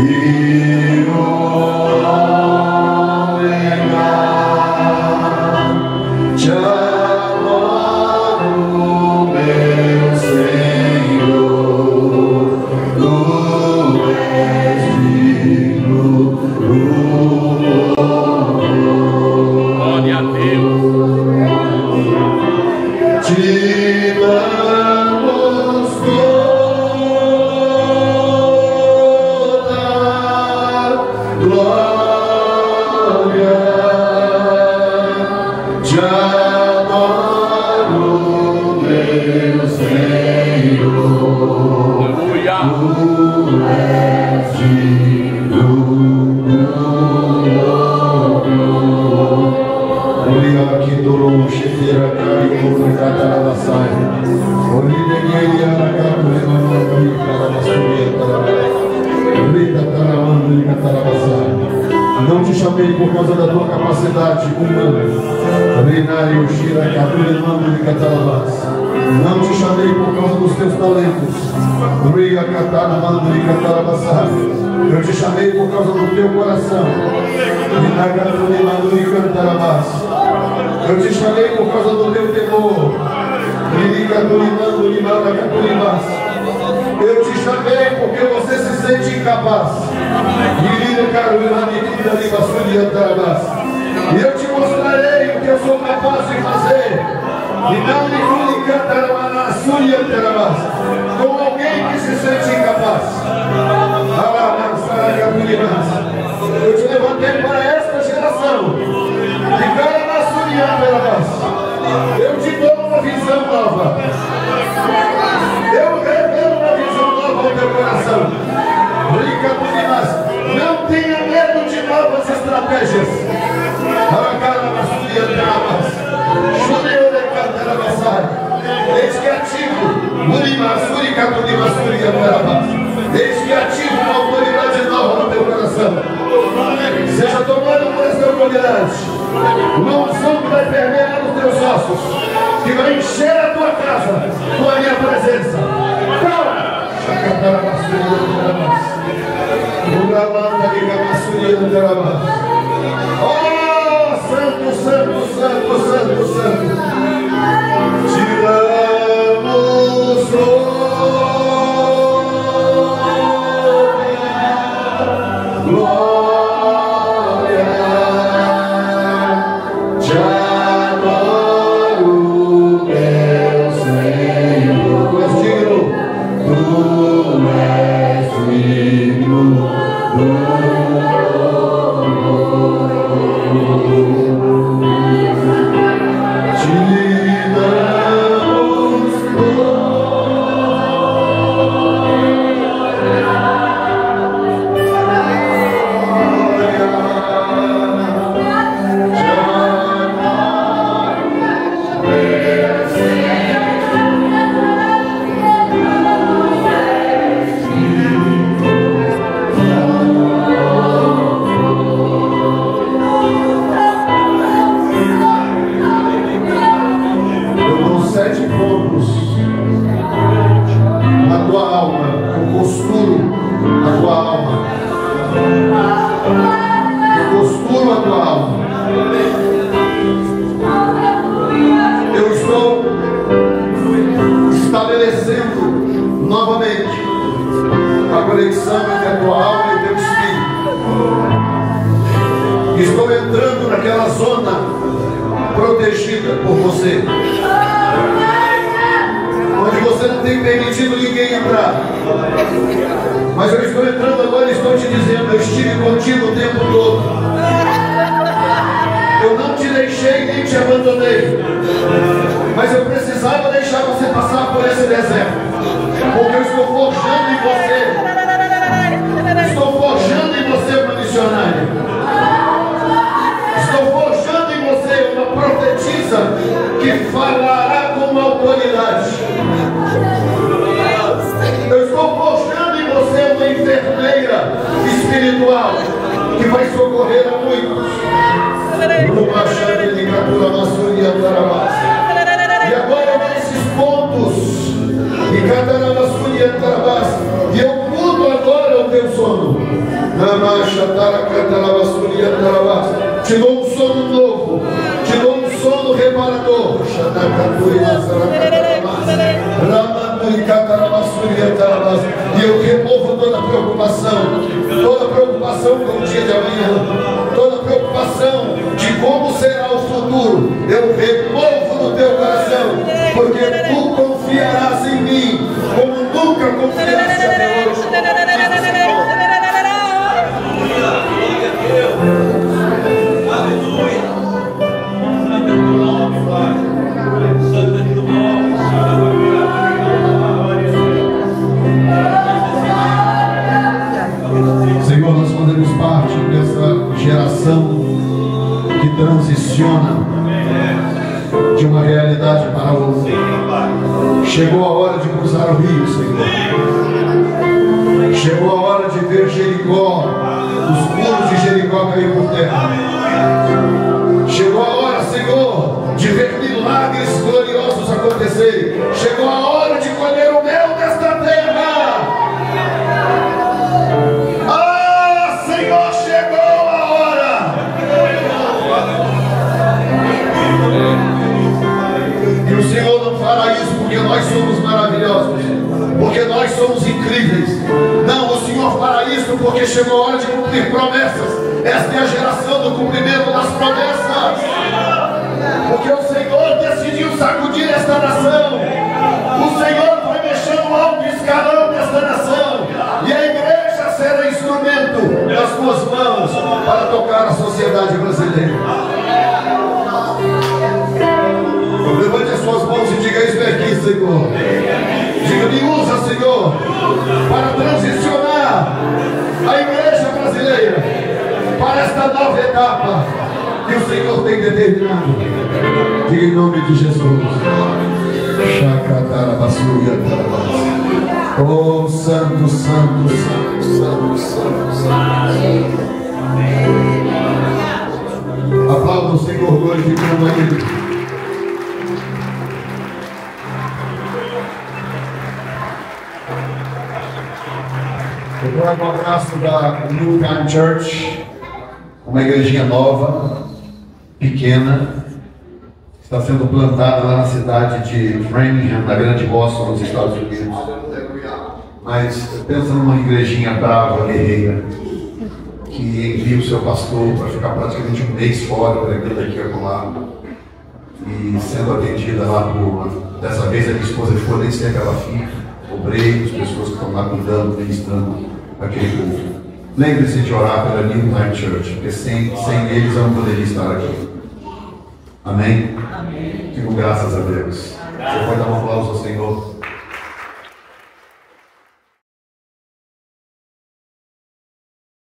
E o te chamei por causa da tua capacidade humana. Reinário, Shira, Katuri, Mando de Catalabás. Não te chamei por causa dos teus talentos. Ria, Katara, Mando de Catalabassá. Eu te chamei por causa do teu coração. Rinagraturi, Mando de Cantarabás. Eu te chamei por causa do teu temor. Rinagraturi, Mando de Malacaturibás. Eu te chamei porque você se sente incapaz. E eu te mostrarei o que eu sou capaz de fazer. E não me com alguém que se sente incapaz. Eu te levantei para esta geração. Eu te dou uma visão nova. Eu revelo uma visão nova ao teu coração. Não tenha medo de novas estratégias. Eis que ativo eis que ativo uma autoridade nova no teu coração. Seja tomado por esta autoridade, uma unção que vai permear os teus ossos, que vai encher a tua casa com a minha presença. Oh, santo, santo, santo, santo, santo. Tiramos glória, te adoro, meu Senhor. Tu és digno, tu és digno. Mas eu estou entrando agora e estou te dizendo, eu estive contigo o tempo todo. Eu não te deixei nem te abandonei. Mas eu precisava deixar você passar por esse deserto. Porque eu estou forjando em você. Estou forjando em você uma missionária. Estou forjando em você uma profetisa que falará com autoridade. Eu estou forjando em você uma enfermeira espiritual que vai socorrer a muitos. E agora nesses pontos e eu mudo agora o teu sono. Te dou um sono novo, te dou um sono reparador. E eu removo toda preocupação com o dia de amanhã, toda preocupação de como será o futuro. Eu removo no teu coração, porque tu confiarás em mim como nunca confiaste até hoje. Senhor, nós fazemos parte dessa geração que transiciona de uma realidade para outra. Chegou a hora de cruzar o rio, Senhor. Chegou a hora de ver Jericó, os muros de Jericó cair por terra. terra. Chegou a hora, Senhor, de ver milagres gloriosos acontecerem. Chegou a hora de colher o mel desta terra. Ah, Senhor, chegou a hora. E o Senhor não fará isso porque nós somos maravilhosos, porque nós somos incríveis. Não, o Senhor fará isso porque chegou a hora de cumprir promessas. Esta é a geração do cumprimento das promessas. Porque o Senhor decidiu sacudir esta nação. O Senhor vai mexer no alto escalão desta nação. E a igreja será instrumento nas tuas mãos para tocar a sociedade brasileira. Levante as suas mãos e diga: eis-me aqui, Senhor. Diga: me usa, Senhor, para transicionar a igreja brasileira para esta nova etapa que o Senhor tem determinado. Diga em nome de Jesus. Oh, santo, santo, santo, santo, santo, santo. Aplauda o Senhor, glorificando a Ele. Eu trago um abraço da New Time Church, uma igrejinha nova, pequena, está sendo plantada lá na cidade de Framingham, na Grande Boston, nos Estados Unidos. Mas pensa numa igrejinha brava, guerreira, que envia o seu pastor para ficar praticamente um mês fora, pregando aqui e acolá, e sendo atendida lá por, dessa vez a minha esposa ficou nem sei aquela filha, obreiros, pessoas que estão lá cuidando, ministrando aquele povo. Lembre-se de orar pela New Time Church, porque sem eles eu não poderia estar aqui. Amém? Amém. Digo graças a Deus. Você pode dar um aplauso ao Senhor.